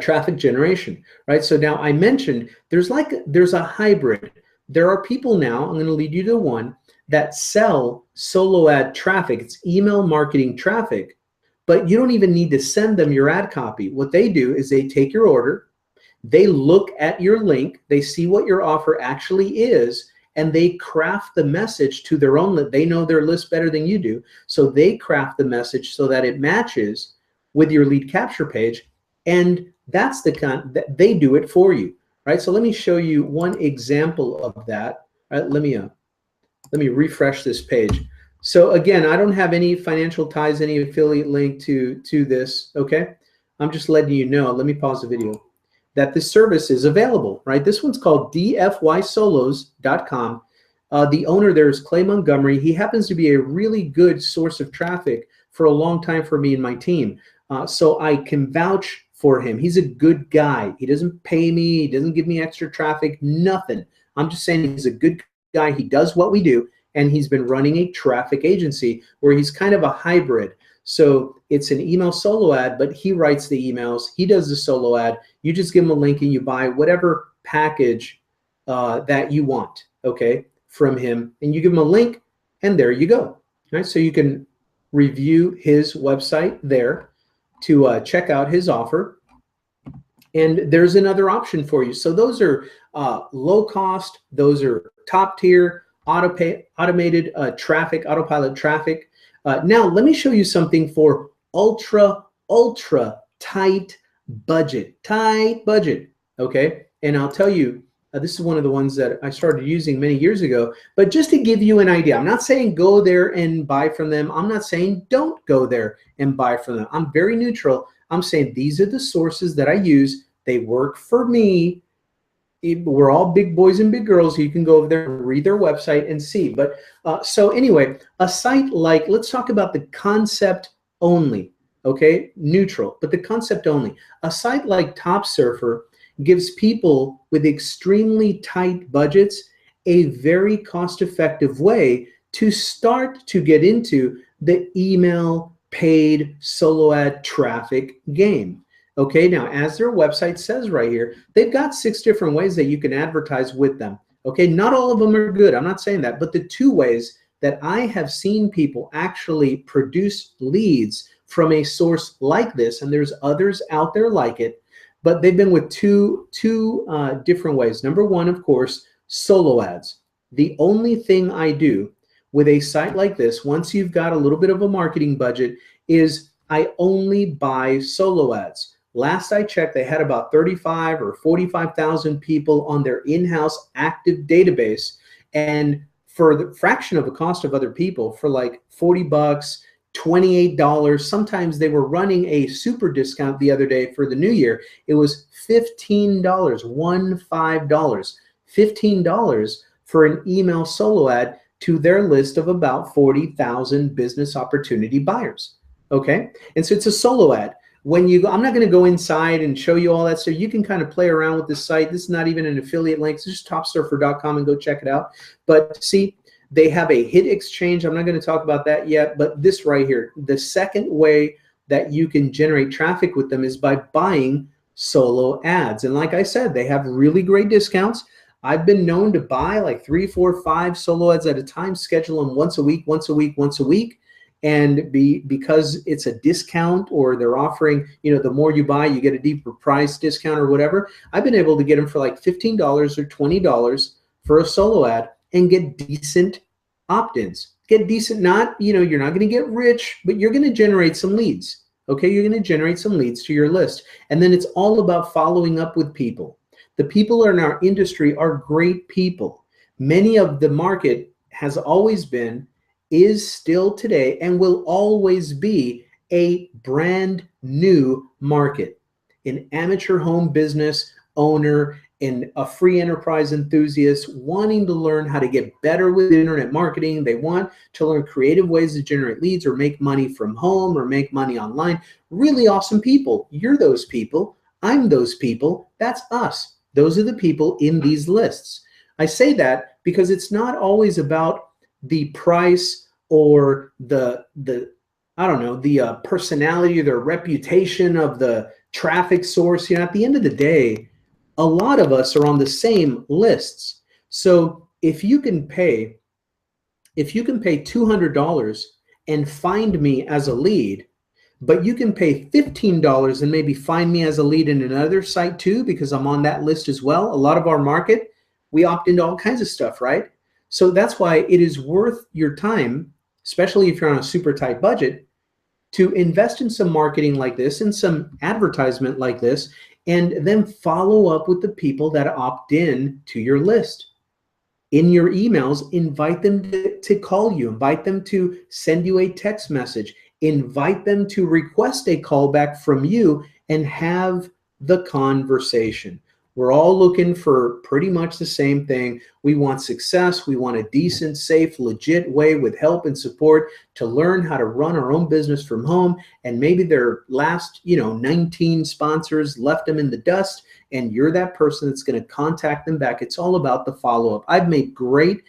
traffic generation, right? So now I mentioned there's a hybrid. There are people now, I'm going to lead you to one, that sell solo ad traffic. It's email marketing traffic, but you don't even need to send them your ad copy. What they do is they take your order, they look at your link, they see what your offer actually is, and they craft the message to their own list. They know their list better than you do, so they craft the message so that it matches with your lead capture page, and that's the kind that they do it for you, right? So let me show you one example of that. Let me refresh this page. So again, I don't have any financial ties, any affiliate link to this. Okay, I'm just letting you know. Let me pause the video. That this service is available, right? This one's called dfysolos.com. The owner there is Clay Montgomery. He happens to be a really good source of traffic for a long time for me and my team. So I can vouch for him. He's a good guy. He doesn't pay me. He doesn't give me extra traffic, nothing. I'm just saying he's a good guy. He does what we do, and he's been running a traffic agency where he's kind of a hybrid. So it's an email solo ad, but he writes the emails. He does the solo ad. You just give him a link and you buy whatever package that you want, okay, from him. And you give him a link, and there you go. Right? So you can review his website there to check out his offer. And there's another option for you. So those are low cost. Those are top tier automated traffic, autopilot traffic. Now, let me show you something for ultra tight budget, okay? And I'll tell you, this is one of the ones that I started using many years ago, but just to give you an idea, I'm not saying go there and buy from them. I'm not saying don't go there and buy from them. I'm very neutral. I'm saying these are the sources that I use. They work for me. We're all big boys and big girls. You can go over there and read their website and see. But so anyway, a site like, let's talk about the concept only, okay? Neutral, but the concept only. A site like Top Surfer gives people with extremely tight budgets a very cost-effective way to start to get into the email paid solo ad traffic game. Okay, now as their website says right here, they've got 6 different ways that you can advertise with them. Okay, not all of them are good. I'm not saying that, but the 2 ways that I have seen people actually produce leads from a source like this, and there's others out there like it, but they've been with two different ways. Number 1, of course, solo ads. The only thing I do with a site like this, once you've got a little bit of a marketing budget, is I only buy solo ads. Last I checked, they had about 35 or 45,000 people on their in-house active database. And for the fraction of the cost of other people, for like 40 bucks, $28, sometimes they were running a super discount the other day for the new year. It was $15, $15 for an email solo ad to their list of about 40,000 business opportunity buyers. Okay, and so it's a solo ad. when you go, I'm not going to go inside and show you all that stuff. You can kind of play around with this site. This is not even an affiliate link. It's just topsurfer.com and go check it out. But see, they have a hit exchange. I'm not going to talk about that yet, but this right here, the second way that you can generate traffic with them is by buying solo ads. And like I said, they have really great discounts. I've been known to buy like 3, 4, 5 solo ads at a time, schedule them once a week, once a week, once a week. And because it's a discount, or they're offering, the more you buy, you get a deeper price discount or whatever. I've been able to get them for like $15 or $20 for a solo ad and get decent opt-ins. Get decent, not, you're not going to get rich, but you're going to generate some leads. Okay, you're going to generate some leads to your list. And then it's all about following up with people. The people in our industry are great people. Many of the market has always been, is still today, and will always be a brand new market. An amateur home business owner and a free enterprise enthusiast wanting to learn how to get better with internet marketing. They want to learn creative ways to generate leads or make money from home or make money online. Really awesome people. You're those people. I'm those people. That's us. Those are the people in these lists. I say that because it's not always about the price or the personality or the reputation of the traffic source. At the end of the day, a lot of us are on the same lists. So if you can pay $200 and find me as a lead, but you can pay $15 and maybe find me as a lead in another site too, because I'm on that list as well. A lot of our market, we opt into all kinds of stuff, right? So that's why it is worth your time, especially if you're on a super tight budget, to invest in some marketing like this and some advertisement like this, and then follow up with the people that opt in to your list. In your emails, invite them to call you, invite them to send you a text message, invite them to request a callback from you, and have the conversation. We're all looking for pretty much the same thing. We want success. We want a decent, safe, legit way with help and support to learn how to run our own business from home. And maybe their last, 19 sponsors left them in the dust, and you're that person that's going to contact them back. It's all about the follow-up. I've made great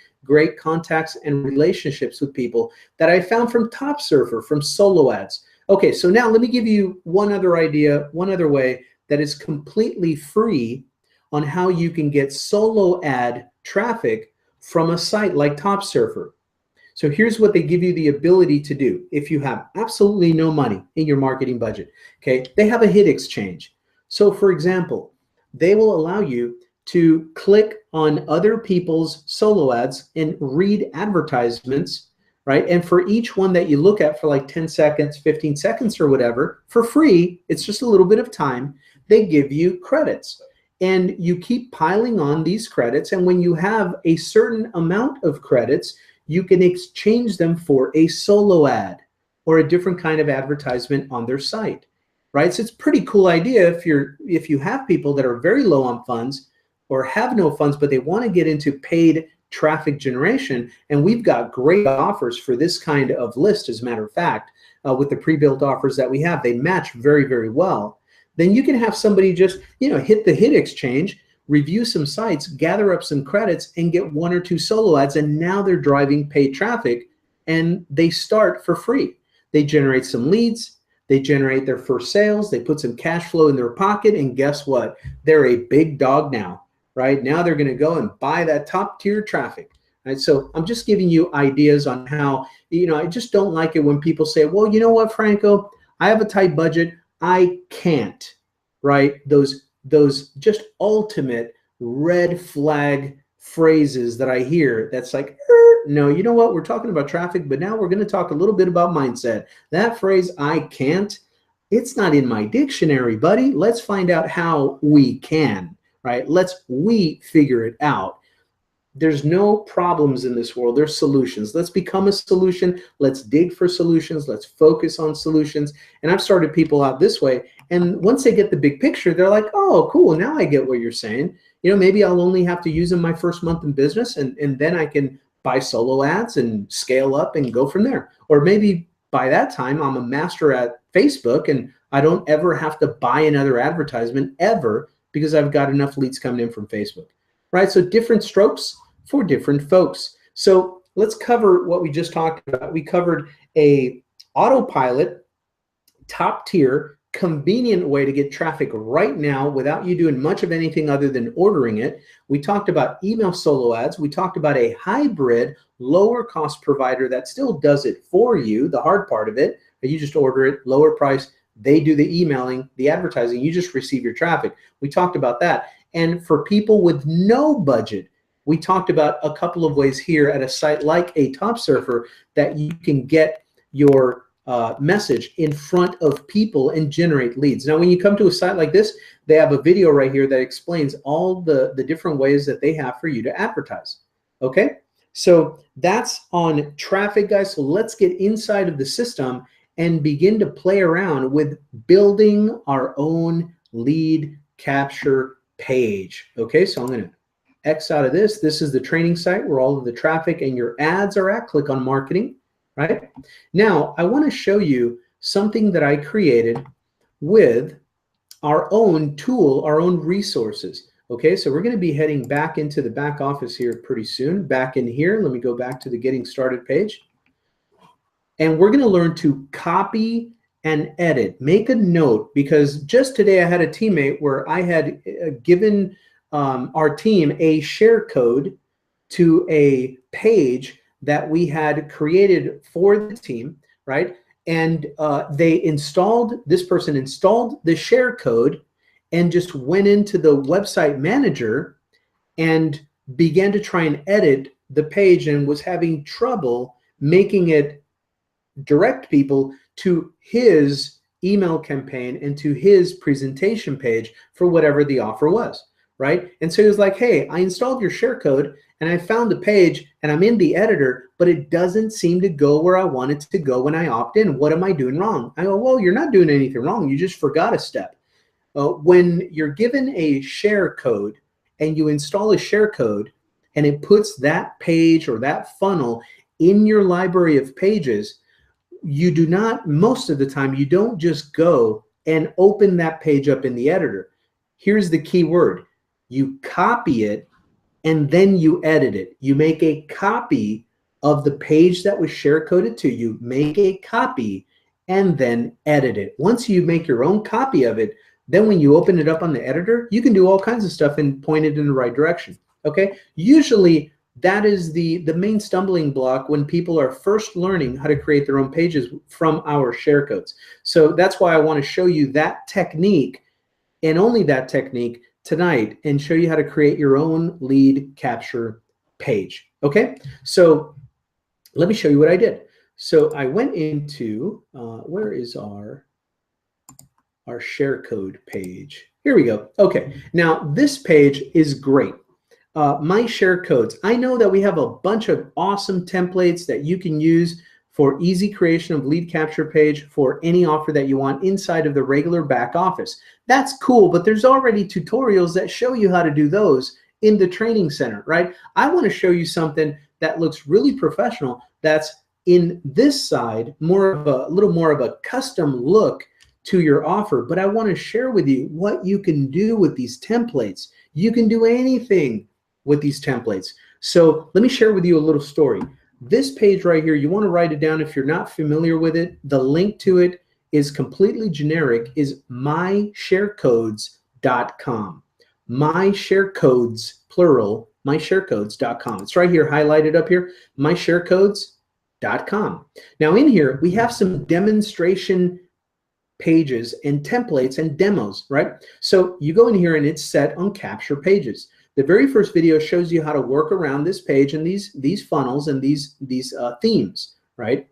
contacts and relationships with people that I found from Top Surfer, from solo ads. Okay, so now let me give you one other idea, one other way that is completely free on how you can get solo ad traffic from a site like Top Surfer. So here's what they give you the ability to do if you have absolutely no money in your marketing budget. Okay, they have a hit exchange. So for example, they will allow you to click on other people's solo ads and read advertisements, right? And for each one that you look at for like 10 seconds, 15 seconds or whatever, for free, it's just a little bit of time, they give you credits. And you keep piling on these credits, and when you have a certain amount of credits, you can exchange them for a solo ad or a different kind of advertisement on their site, right? So it's a pretty cool idea if you have people that are very low on funds or have no funds, but they want to get into paid traffic generation. And we've got great offers for this kind of list, as a matter of fact, with the pre-built offers that we have. They match very, very well. Then you can have somebody just, hit the hit exchange, review some sites, gather up some credits, and get 1 or 2 solo ads. And now they're driving paid traffic, and they start for free. They generate some leads, they generate their first sales, they put some cash flow in their pocket, and guess what? They're a big dog now, right? Now they're going to go and buy that top tier traffic. Right? So I'm just giving you ideas on how, I just don't like it when people say, well, you know what, Franco, I have a tight budget. I can't, right? Those just ultimate red flag phrases that I hear that's like, no, you know what? We're talking about traffic, but now we're going to talk a little bit about mindset. That phrase, I can't, it's not in my dictionary, buddy. Let's find out how we can, right? We figure it out. There's no problems in this world. There's solutions. Let's become a solution. Let's dig for solutions. Let's focus on solutions. And I've started people out this way. And once they get the big picture, they're like, oh, cool. Now I get what you're saying. Maybe I'll only have to use them my first month in business, and then I can buy solo ads and scale up and go from there. Or maybe by that time, I'm a master at Facebook and I don't ever have to buy another advertisement ever because I've got enough leads coming in from Facebook, right? So different strokes for different folks. So let's cover what we just talked about. We covered a Autopilot, top tier, convenient way to get traffic right now without you doing much of anything other than ordering it. We talked about email solo ads. We talked about a hybrid, lower cost provider that still does it for you, the hard part of it. You just order it, lower price. They do the emailing, the advertising. You just receive your traffic. We talked about that. And for people with no budget, we talked about a couple of ways here at a site like a Top Surfer that you can get your message in front of people and generate leads. Now, when you come to a site like this, they have a video right here that explains all the different ways that they have for you to advertise. Okay, so that's on traffic, guys. So let's get inside of the system and begin to play around with building our own lead capture page. Okay, so I'm going to X out of this. This is the training site where all of the traffic and your ads are at. Click on marketing. Right? Now, I want to show you something that I created with our own tool, our own resources. Okay, so we're going to be heading back into the back office here pretty soon. Back in here, let me go back to the getting started page. And we're going to learn to copy and edit. Make a note, because just today I had a teammate where I had given our team a share code to a page that we had created for the team, right? And this person installed the share code and just went into the website manager and began to try and edit the page and was having trouble making it direct people to his email campaign and to his presentation page for whatever the offer was, right? And so he was like, hey, I installed your share code and I found the page and I'm in the editor, but it doesn't seem to go where I want it to go when I opt in. What am I doing wrong? I go, well, you're not doing anything wrong. You just forgot a step. When you're given a share code and you install a share code and it puts that page or that funnel in your library of pages, you do not, most of the time, you don't just go and open that page up in the editor. Here's the key word. You copy it and then you edit it. You make a copy of the page that was share coded to you, make a copy, and then edit it. Once you make your own copy of it, then when you open it up on the editor, you can do all kinds of stuff and point it in the right direction. Okay? Usually that is the main stumbling block when people are first learning how to create their own pages from our share codes. So that's why I want to show you that technique and only that technique tonight and show you how to create your own lead capture page. Okay, so let me show you what I did. So I went into, where is our share code page? Here we go. Okay, now this page is great. My share codes. I know that we have a bunch of awesome templates that you can use for easy creation of lead capture page for any offer that you want inside of the regular back office. That's cool, but there's already tutorials that show you how to do those in the training center, right? I want to show you something that looks really professional that's in this side, a little more of a custom look to your offer, but I want to share with you what you can do with these templates. You can do anything with these templates. So let me share with you a little story. This page right here, you want to write it down if you're not familiar with it. The link to it is completely generic, is mysharecodes.com. Mysharecodes, plural, mysharecodes.com. It's right here, highlighted up here, mysharecodes.com. Now in here, we have some demonstration pages and templates and demos, right? So you go in here and it's set on capture pages. The very first video shows you how to work around this page and these funnels and these themes, right?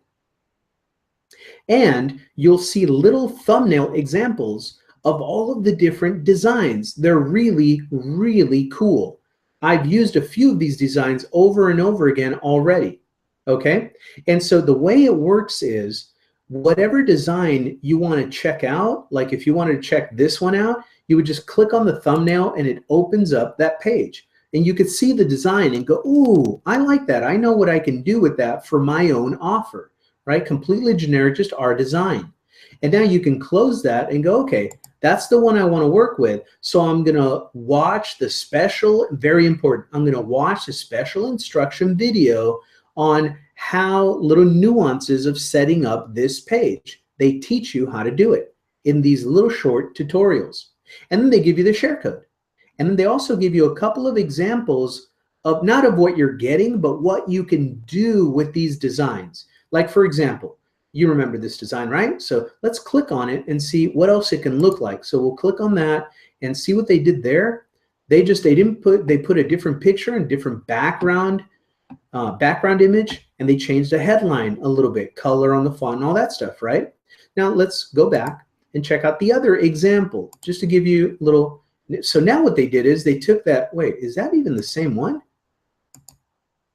And you'll see little thumbnail examples of all of the different designs. They're really, really cool. I've used a few of these designs over and over again already, okay? And so the way it works is whatever design you want to check out, like if you wanted to check this one out, you would just click on the thumbnail and it opens up that page. And you could see the design and go, ooh, I like that. I know what I can do with that for my own offer, right? Completely generic, just our design. And now you can close that and go, okay, that's the one I want to work with. So I'm going to watch the special, very important, I'm going to watch the special instruction video on how little nuances of setting up this page. They teach you how to do it in these little short tutorials. And then they give you the share code. And then they also give you a couple of examples of not of what you're getting, but what you can do with these designs. Like, for example, you remember this design, right? So let's click on it and see what else it can look like. So we'll click on that and see what they did there. They put a different picture and different background image, and they changed the headline a little bit, color on the font and all that stuff, right? Now let's go back and check out the other example, just to give you a little. So now what they did is they took that, wait, is that even the same one?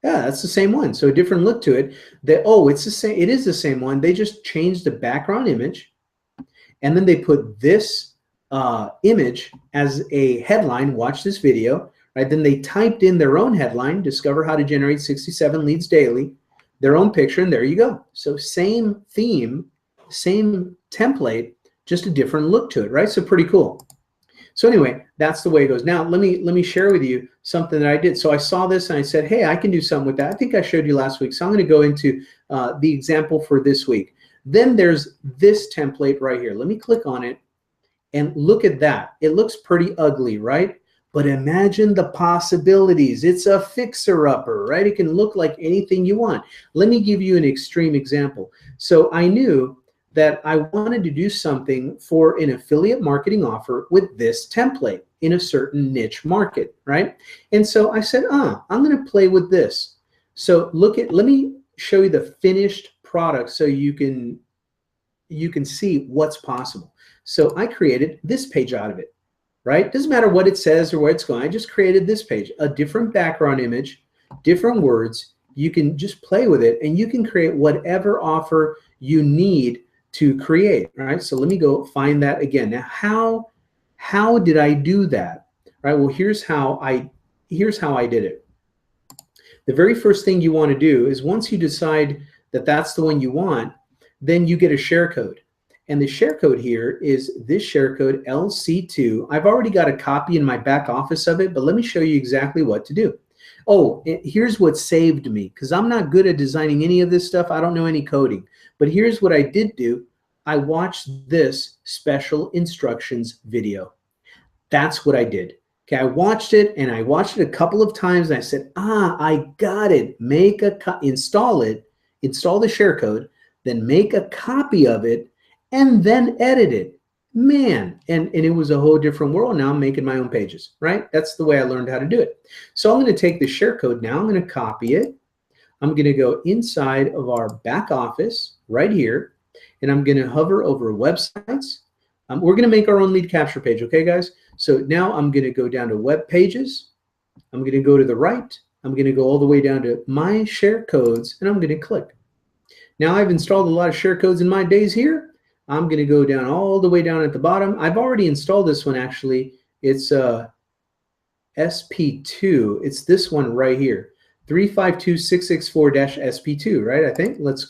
Yeah, that's the same one. So a different look to it. It's the same. It is the same one. They just changed the background image, and then they put this image as a headline. Watch this video, right? Then they typed in their own headline: discover how to generate 67 leads daily. Their own picture, and there you go. So same theme, same template, just a different look to it, right? So pretty cool. So anyway, that's the way it goes. Now, let me share with you something that I did. So I saw this and I said, hey, I can do something with that. I think I showed you last week. So I'm going to go into the example for this week. Then there's this template right here. Let me click on it and look at that. It looks pretty ugly, right? But imagine the possibilities. It's a fixer-upper, right? It can look like anything you want. Let me give you an extreme example. So I knew that I wanted to do something for an affiliate marketing offer with this template in a certain niche market, right? And so I said, I'm going to play with this. So let me show you the finished product so you can see what's possible. So I created this page out of it, right? Doesn't matter what it says or where it's going. I just created this page, a different background image, different words. You can just play with it and you can create whatever offer you need to create, right? So let me go find that again. Now, how did I do that? Right? Well, here's how I did it. The very first thing you want to do is once you decide that that's the one you want, then you get a share code. And the share code here is this share code LC2. I've already got a copy in my back office of it, but let me show you exactly what to do. Oh, here's what saved me, because I'm not good at designing any of this stuff. I don't know any coding. But here's what I did do. I watched this special instructions video. That's what I did. Okay, I watched it, and I watched it a couple of times, and I said, I got it. Install it, install the share code, then make a copy of it, and then edit it. Man, and it was a whole different world. Now I'm making my own pages, right? That's the way I learned how to do it. So I'm going to take the share code now. I'm going to copy it. I'm going to go inside of our back office right here, and I'm going to hover over websites. We're going to make our own lead capture page, okay, guys? So now I'm going to go down to web pages. I'm going to go to the right. I'm going to go all the way down to my share codes, and I'm going to click. Now I've installed a lot of share codes in my days here. I'm going to go down all the way down at the bottom. I've already installed this one, actually. It's SP2. It's this one right here. 352664-SP2, right? I think. Let's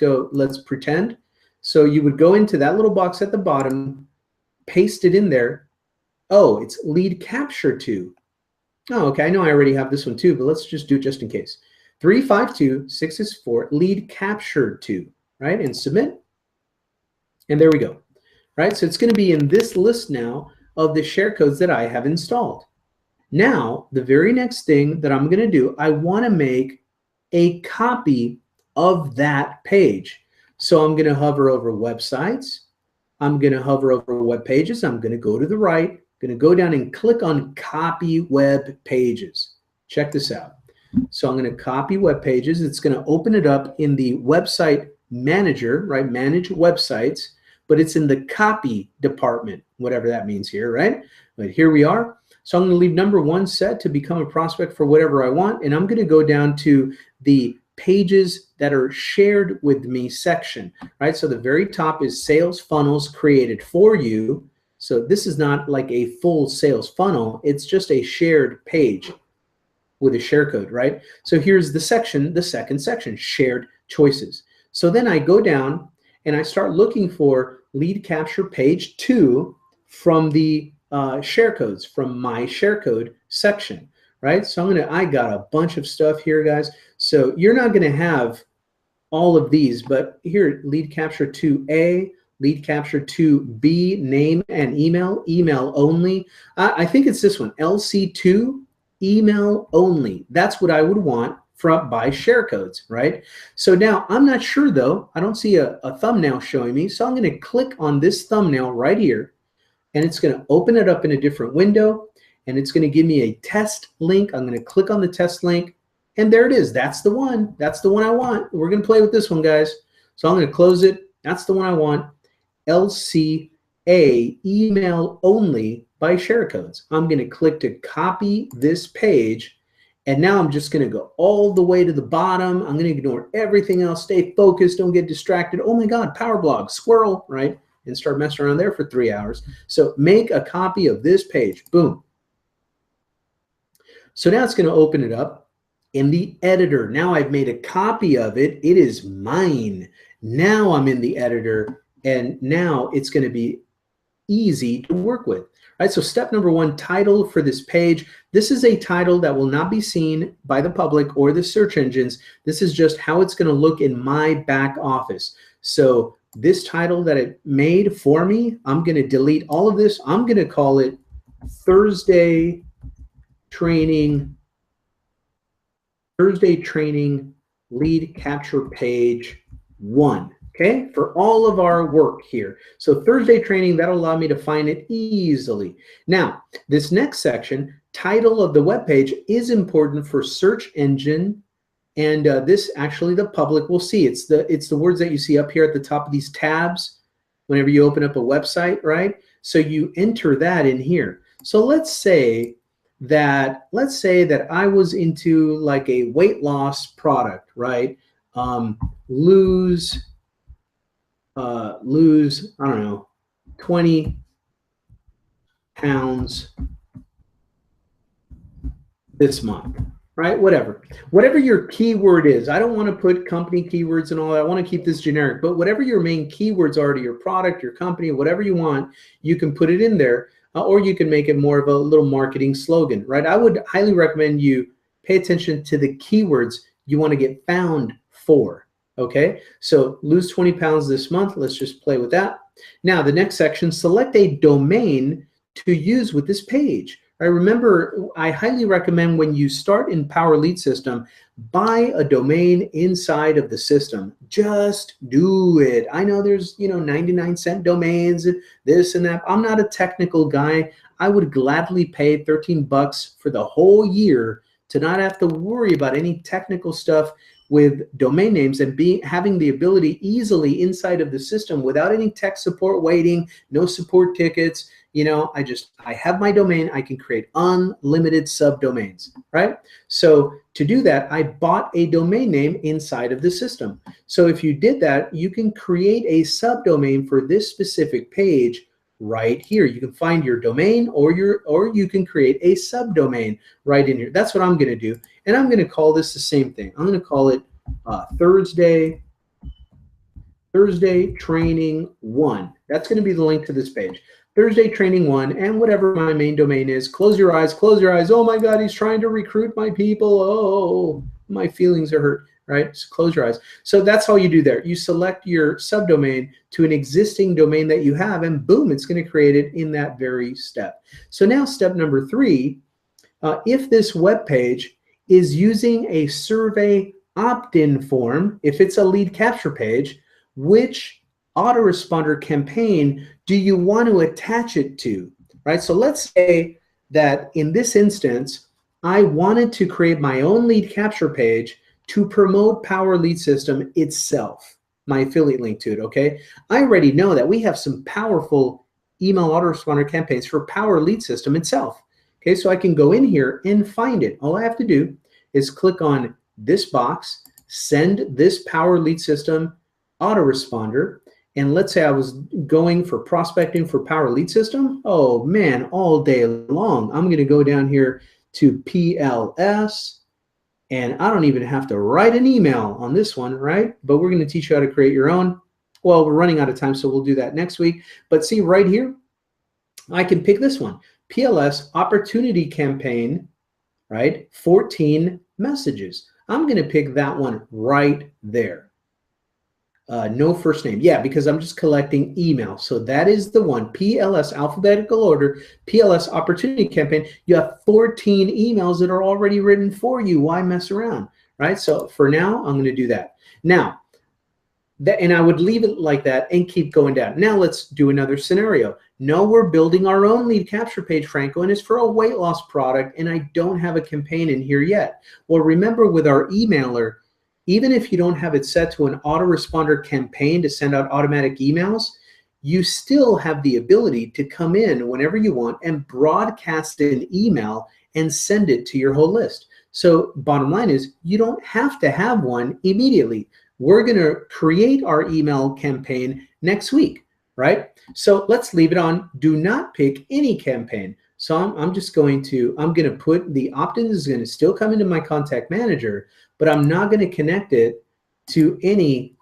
pretend. So you would go into that little box at the bottom, paste it in there. Oh, it's lead capture 2. Oh, okay. I know I already have this one too, but let's just do it just in case. 352664 lead capture 2, right? And submit. And there we go, right? So it's going to be in this list now of the share codes that I have installed. Now, the very next thing that I'm going to do, I want to make a copy of that page. So I'm going to hover over websites. I'm going to hover over web pages. I'm going to go to the right. I'm going to go down and click on copy web pages. Check this out. So I'm going to copy web pages. It's going to open it up in the website manager, right? Manage websites. But it's in the copy department, whatever that means here, right? But here we are. So I'm going to leave number 1 set to become a prospect for whatever I want. And I'm going to go down to the pages that are shared with me section, right? So the very top is sales funnels created for you. So this is not like a full sales funnel. It's just a shared page with a share code, right? So here's the section, the second section, shared choices. So then I go down and I start looking for lead capture page 2 from the share codes, from my share code section, right? So I got a bunch of stuff here, guys. So you're not going to have all of these, but here, lead capture 2A, lead capture 2B, name and email, email only. I think it's this one, LC2, email only. That's what I would want by share codes, right? So now I'm not sure though, I don't see a thumbnail showing me. So I'm going to click on this thumbnail right here, and it's going to open it up in a different window, and it's going to give me a test link. I'm going to click on the test link, and there it is. That's the one. That's the one I want. We're going to play with this one, guys. So I'm going to close it. That's the one I want. LCA, email only by share codes. I'm going to click to copy this page, and now I'm just going to go all the way to the bottom. I'm going to ignore everything else. Stay focused. Don't get distracted. Oh my God, power blog, squirrel, right? And start messing around there for 3 hours. So make a copy of this page. Boom. So now it's going to open it up in the editor. Now I've made a copy of it. It is mine. Now I'm in the editor, and now it's going to be easy to work with. Right, so step number 1, title for this page. This is a title that will not be seen by the public or the search engines. This is just how it's going to look in my back office. So this title that it made for me, I'm going to delete all of this. I'm going to call it Thursday Training Lead Capture Page 1. Okay, for all of our work here. So Thursday training, that'll allow me to find it easily. Now, this next section, title of the web page, is important for search engine, and this actually the public will see. It's the words that you see up here at the top of these tabs whenever you open up a website, right? So you enter that in here. So let's say that I was into like a weight loss product, right? Lose, I don't know, 20 pounds this month, right? Whatever your keyword is. I don't want to put company keywords and all that. I want to keep this generic, but whatever your main keywords are to your product, your company, whatever you want, you can put it in there, or you can make it more of a little marketing slogan, right? I would highly recommend you pay attention to the keywords you want to get found for. Okay, so lose 20 pounds this month. Let's just play with that. Now, the next section, select a domain to use with this page. I remember, I highly recommend when you start in Power Lead System, buy a domain inside of the system. Just do it. I know there's 99-cent domains, this and that. I'm not a technical guy. I would gladly pay 13 bucks for the whole year to not have to worry about any technical stuff with domain names, and having the ability easily inside of the system without any tech support waiting, no support tickets. I have my domain. I can create unlimited subdomains, right? So to do that, I bought a domain name inside of the system. So if you did that, you can create a subdomain for this specific page right here. You can find your domain, or you can create a subdomain right in here. That's what I'm going to do. And I'm going to call this the same thing. I'm going to call it Thursday Training 1. That's going to be the link to this page. Thursday Training 1, and whatever my main domain is. Close your eyes, close your eyes. Oh my God, he's trying to recruit my people. Oh, my feelings are hurt, right? So close your eyes. So that's all you do there. You select your subdomain to an existing domain that you have, and boom, it's going to create it in that very step. So now step number 3, if this web page is using a survey opt-in form, if it's a lead capture page, which autoresponder campaign do you want to attach it to, right? So let's say that in this instance, I wanted to create my own lead capture page to promote Power Lead System itself, my affiliate link to it, okay? I already know that we have some powerful email autoresponder campaigns for Power Lead System itself. Okay, so I can go in here and find it. All I have to do is click on this box, send this Power Lead System autoresponder, and let's say I was going for prospecting for Power Lead System. Oh man, all day long. I'm going to go down here to PLS, and I don't even have to write an email on this one, right? But we're going to teach you how to create your own. Well, we're running out of time, so we'll do that next week. But see right here, I can pick this one, PLS opportunity campaign, right? 14 messages. I'm going to pick that one right there. No first name. Yeah, because I'm just collecting email. So that is the one, PLS alphabetical order, PLS opportunity campaign. You have 14 emails that are already written for you. Why mess around, right? So for now, I'm going to do that. Now, and I would leave it like that and keep going down. Now let's do another scenario. No, we're building our own lead capture page, Franco, and it's for a weight loss product, and I don't have a campaign in here yet. Well, remember with our emailer, even if you don't have it set to an autoresponder campaign to send out automatic emails, you still have the ability to come in whenever you want and broadcast an email and send it to your whole list. So bottom line is you don't have to have one immediately. We're going to create our email campaign next week, right? So let's leave it on do not pick any campaign. So I'm going to put the opt-in is going to still come into my contact manager, but I'm not going to connect it to any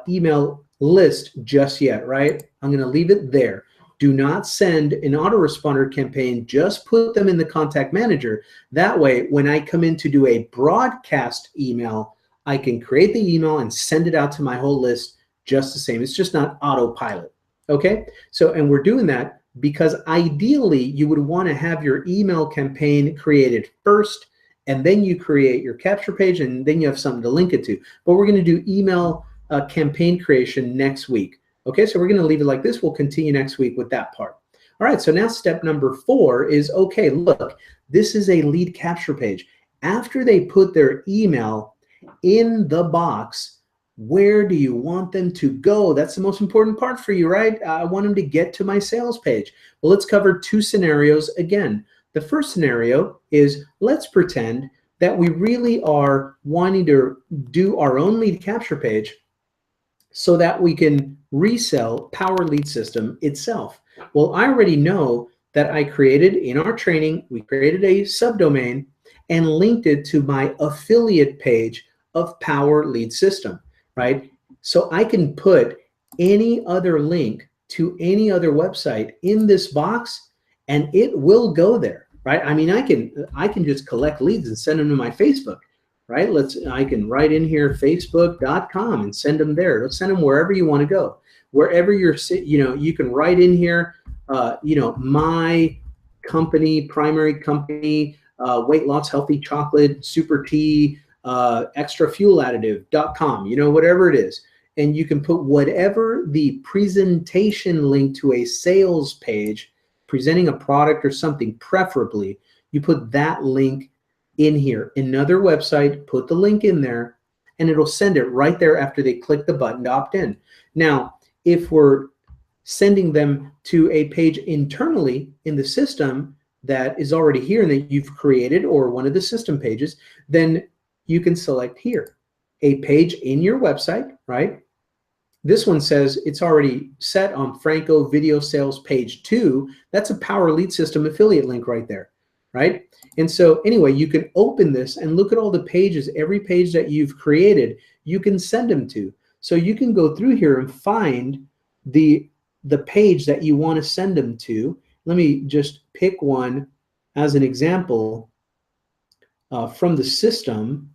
email list just yet, right? I'm going to leave it there. Do not send an autoresponder campaign, just put them in the contact manager. That way, when I come in to do a broadcast email, I can create the email and send it out to my whole list just the same. It's just not autopilot, okay? So, and we're doing that because ideally you would want to have your email campaign created first, and then you create your capture page, and then you have something to link it to. But we're going to do email campaign creation next week. Okay, so we're going to leave it like this. We'll continue next week with that part. All right, so now step number 4 is, okay, look, this is a lead capture page. After they put their email in the box, where do you want them to go? That's the most important part for you, right? I want them to get to my sales page. Well, let's cover 2 scenarios again. The first scenario is, let's pretend that we really are wanting to do our own lead capture page so that we can resell Power Lead System itself. Well, I already know that I created in our training, we created a subdomain and linked it to my affiliate page of Power Lead System, right? So I can put any other link to any other website in this box and it will go there, right? I mean, I can just collect leads and send them to my Facebook, right? I can write in here facebook.com and send them there. Let's send them wherever you want to go. Wherever you're, you can write in here, my company, primary company, weight loss, healthy chocolate, super tea, extra fuel additive.com, whatever it is. And you can put whatever the presentation link to a sales page, presenting a product or something, preferably, you put that link in here. Another website, put the link in there, and it'll send it right there after they click the button to opt in. Now, if we're sending them to a page internally in the system that is already here and that you've created, or one of the system pages, then you can select here, a page in your website, right? This one says it's already set on Franco Video Sales page 2. That's a Power Lead System affiliate link right there, right? And so anyway, you can open this and look at all the pages, every page that you've created, you can send them to. So you can go through here and find the page that you want to send them to. Let me just pick one as an example from the system.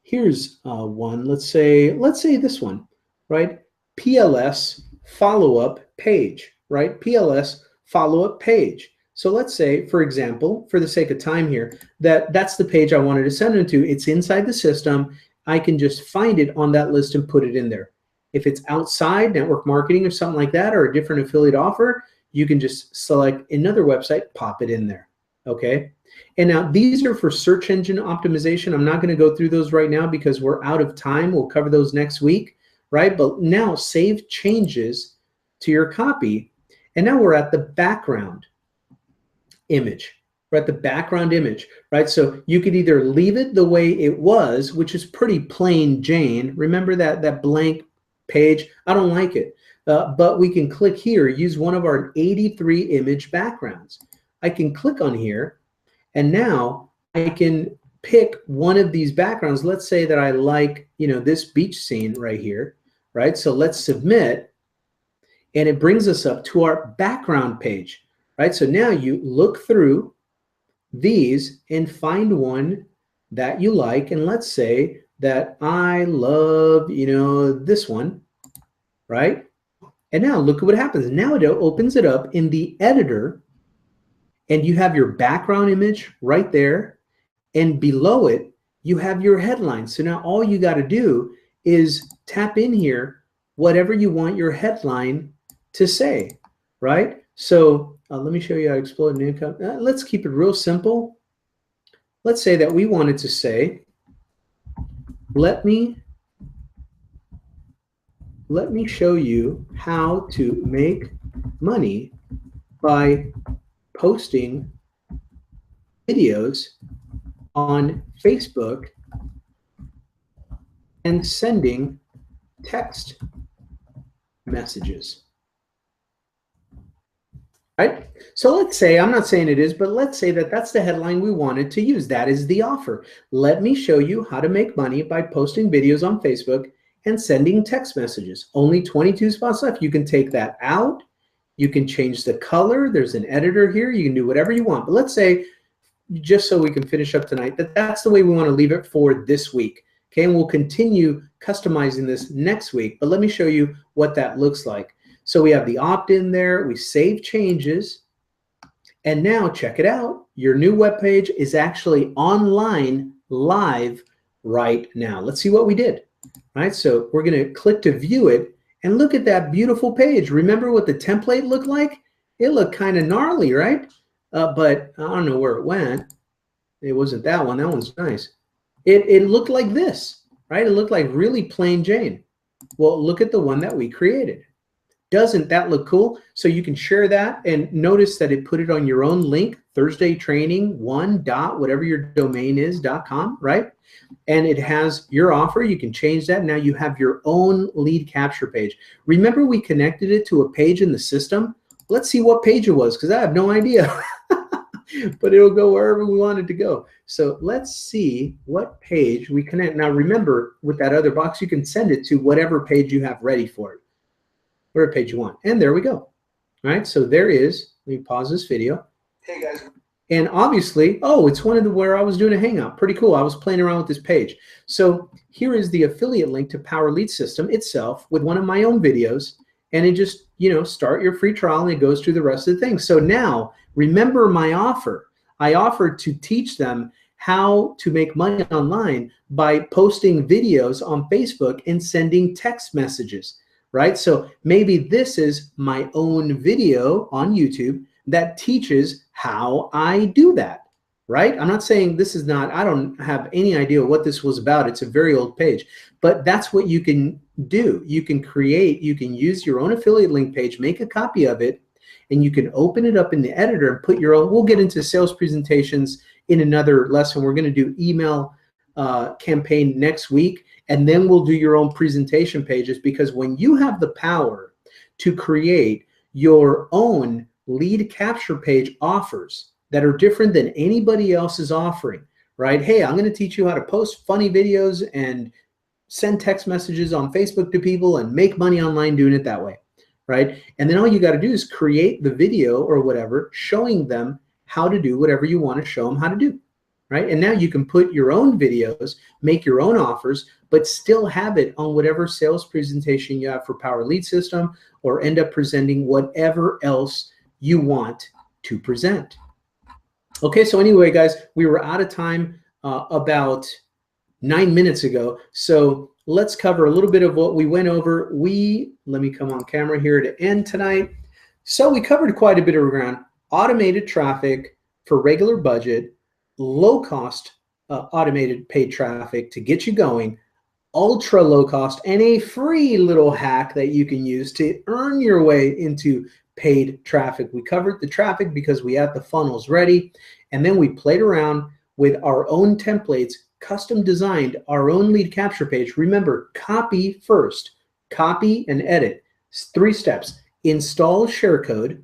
Here's one. Let's say this one, right? PLS follow-up page, right? PLS follow-up page. So let's say, for example, for the sake of time here, that's the page I wanted to send them to. It's inside the system. I can just find it on that list and put it in there. If it's outside network marketing or something like that, or a different affiliate offer, you can just select another website, pop it in there, okay? And now these are for search engine optimization. I'm not going to go through those right now because we're out of time. We'll cover those next week, right? But now save changes to your copy. And now we're at the background image. We're at the background image, right? So you could either leave it the way it was, which is pretty plain Jane. Remember that blank page? I don't like it. But we can click here, use one of our 83 image backgrounds. I can click on here, and now I can pick one of these backgrounds. Let's say that I like, this beach scene right here. right? So let's submit, and it brings us up to our background page, right? So now you look through these and find one that you like, and let's say that I love, this one, right? And now look at what happens. Now it opens it up in the editor, and you have your background image right there, and below it you have your headline. So now all you got to do is tap in here whatever you want your headline to say, right? So let me show you how to explode an income. Let's keep it real simple. Let's say that we wanted to say, let me show you how to make money by posting videos on Facebook and sending text messages. Right? So let's say, I'm not saying it is, but let's say that that's the headline we wanted to use. That is the offer. Let me show you how to make money by posting videos on Facebook and sending text messages. Only 22 spots left. You can take that out. You can change the color. There's an editor here. You can do whatever you want. But let's say, just so we can finish up tonight, that's the way we want to leave it for this week. Okay, and we'll continue customizing this next week. But let me show you what that looks like. So we have the opt-in there, we save changes, and now check it out. Your new web page is actually online live right now. Let's see what we did. All right, so we're going to click to view it, and look at that beautiful page. Remember what the template looked like? It looked kind of gnarly, right? But I don't know where it went. It wasn't that one. That one's nice. It looked like this, right? It looked like really plain Jane. Well, look at the one that we created. Doesn't that look cool? So you can share that, and notice that it put it on your own link, Thursday Training 1. Whatever your domain is, .com, right? And it has your offer. You can change that. Now you have your own lead capture page. Remember we connected it to a page in the system? Let's see what page it was, because I have no idea. But it'll go wherever we want it to go. So let's see what page we connect. Now remember, with that other box, you can send it to whatever page you have ready for it. Whatever page you want. And there we go. All right, so there is, let me pause this video. Hey guys. And obviously, oh, it's one of the where I was doing a hangout. Pretty cool. I was playing around with this page. So here is the affiliate link to Power Lead System itself with one of my own videos. And it just, start your free trial, and it goes through the rest of the things. So now, remember my offer. I offered to teach them how to make money online by posting videos on Facebook and sending text messages, right? So maybe this is my own video on YouTube that teaches how I do that, right? I'm not saying this is not, I don't have any idea what this was about. It's a very old page, but that's what you can do. You can create, you can use your own affiliate link page, make a copy of it, and you can open it up in the editor and put your own. We'll get into sales presentations in another lesson. We're going to do email campaign next week, and then we'll do your own presentation pages, because when you have the power to create your own lead capture page offers that are different than anybody else is offering, right? Hey, I'm going to teach you how to post funny videos and send text messages on Facebook to people and make money online doing it that way, right? And then all you got to do is create the video or whatever, showing them how to do whatever you want to show them how to do, right? And now you can put your own videos, make your own offers, but still have it on whatever sales presentation you have for Power Lead System, or end up presenting whatever else you want to present. Okay, so anyway, guys, we were out of time about 9 minutes ago. So let's cover a little bit of what we went over. Let me come on camera here to end tonight. So we covered quite a bit of ground. Automated traffic for regular budget, low cost automated paid traffic to get you going, ultra low cost, and a free little hack that you can use to earn your way into paid traffic. We covered the traffic because we had the funnels ready, and then we played around with our own templates, custom designed our own lead capture page. Remember, copy first, copy and edit. It's 3 steps. Install share code,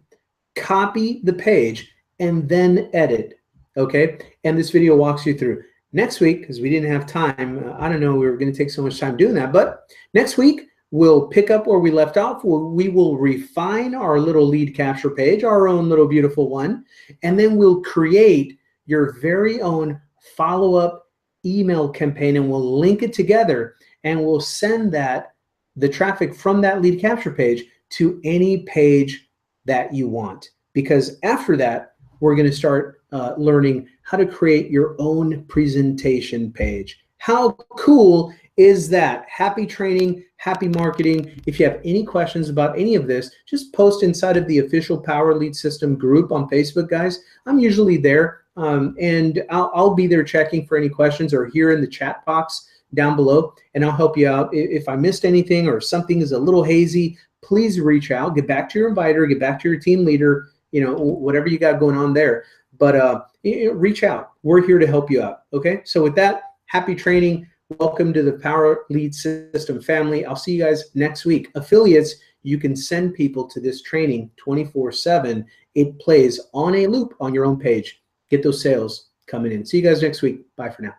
copy the page, and then edit. Okay, and this video walks you through. Next week, because we didn't have time, I don't know, we were going to take so much time doing that, but next week we'll pick up where we left off. We will refine our little lead capture page, our own little beautiful one, and then we'll create your very own follow-up email campaign, and we'll link it together, and we'll send the traffic from that lead capture page to any page that you want. Because after that, we're going to start learning how to create your own presentation page. How cool is that? Happy training, happy marketing. If you have any questions about any of this, just post inside of the official Power Lead System group on Facebook, guys. I'm usually there, and I'll be there checking for any questions, or here in the chat box down below, and I'll help you out. If I missed anything or something is a little hazy, please reach out. Get back to your inviter, get back to your team leader, whatever you got going on there. But reach out. We're here to help you out. Okay. So with that, happy training. Welcome to the Power Lead System family. I'll see you guys next week. Affiliates, you can send people to this training 24/7. It plays on a loop on your own page. Get those sales coming in. See you guys next week. Bye for now.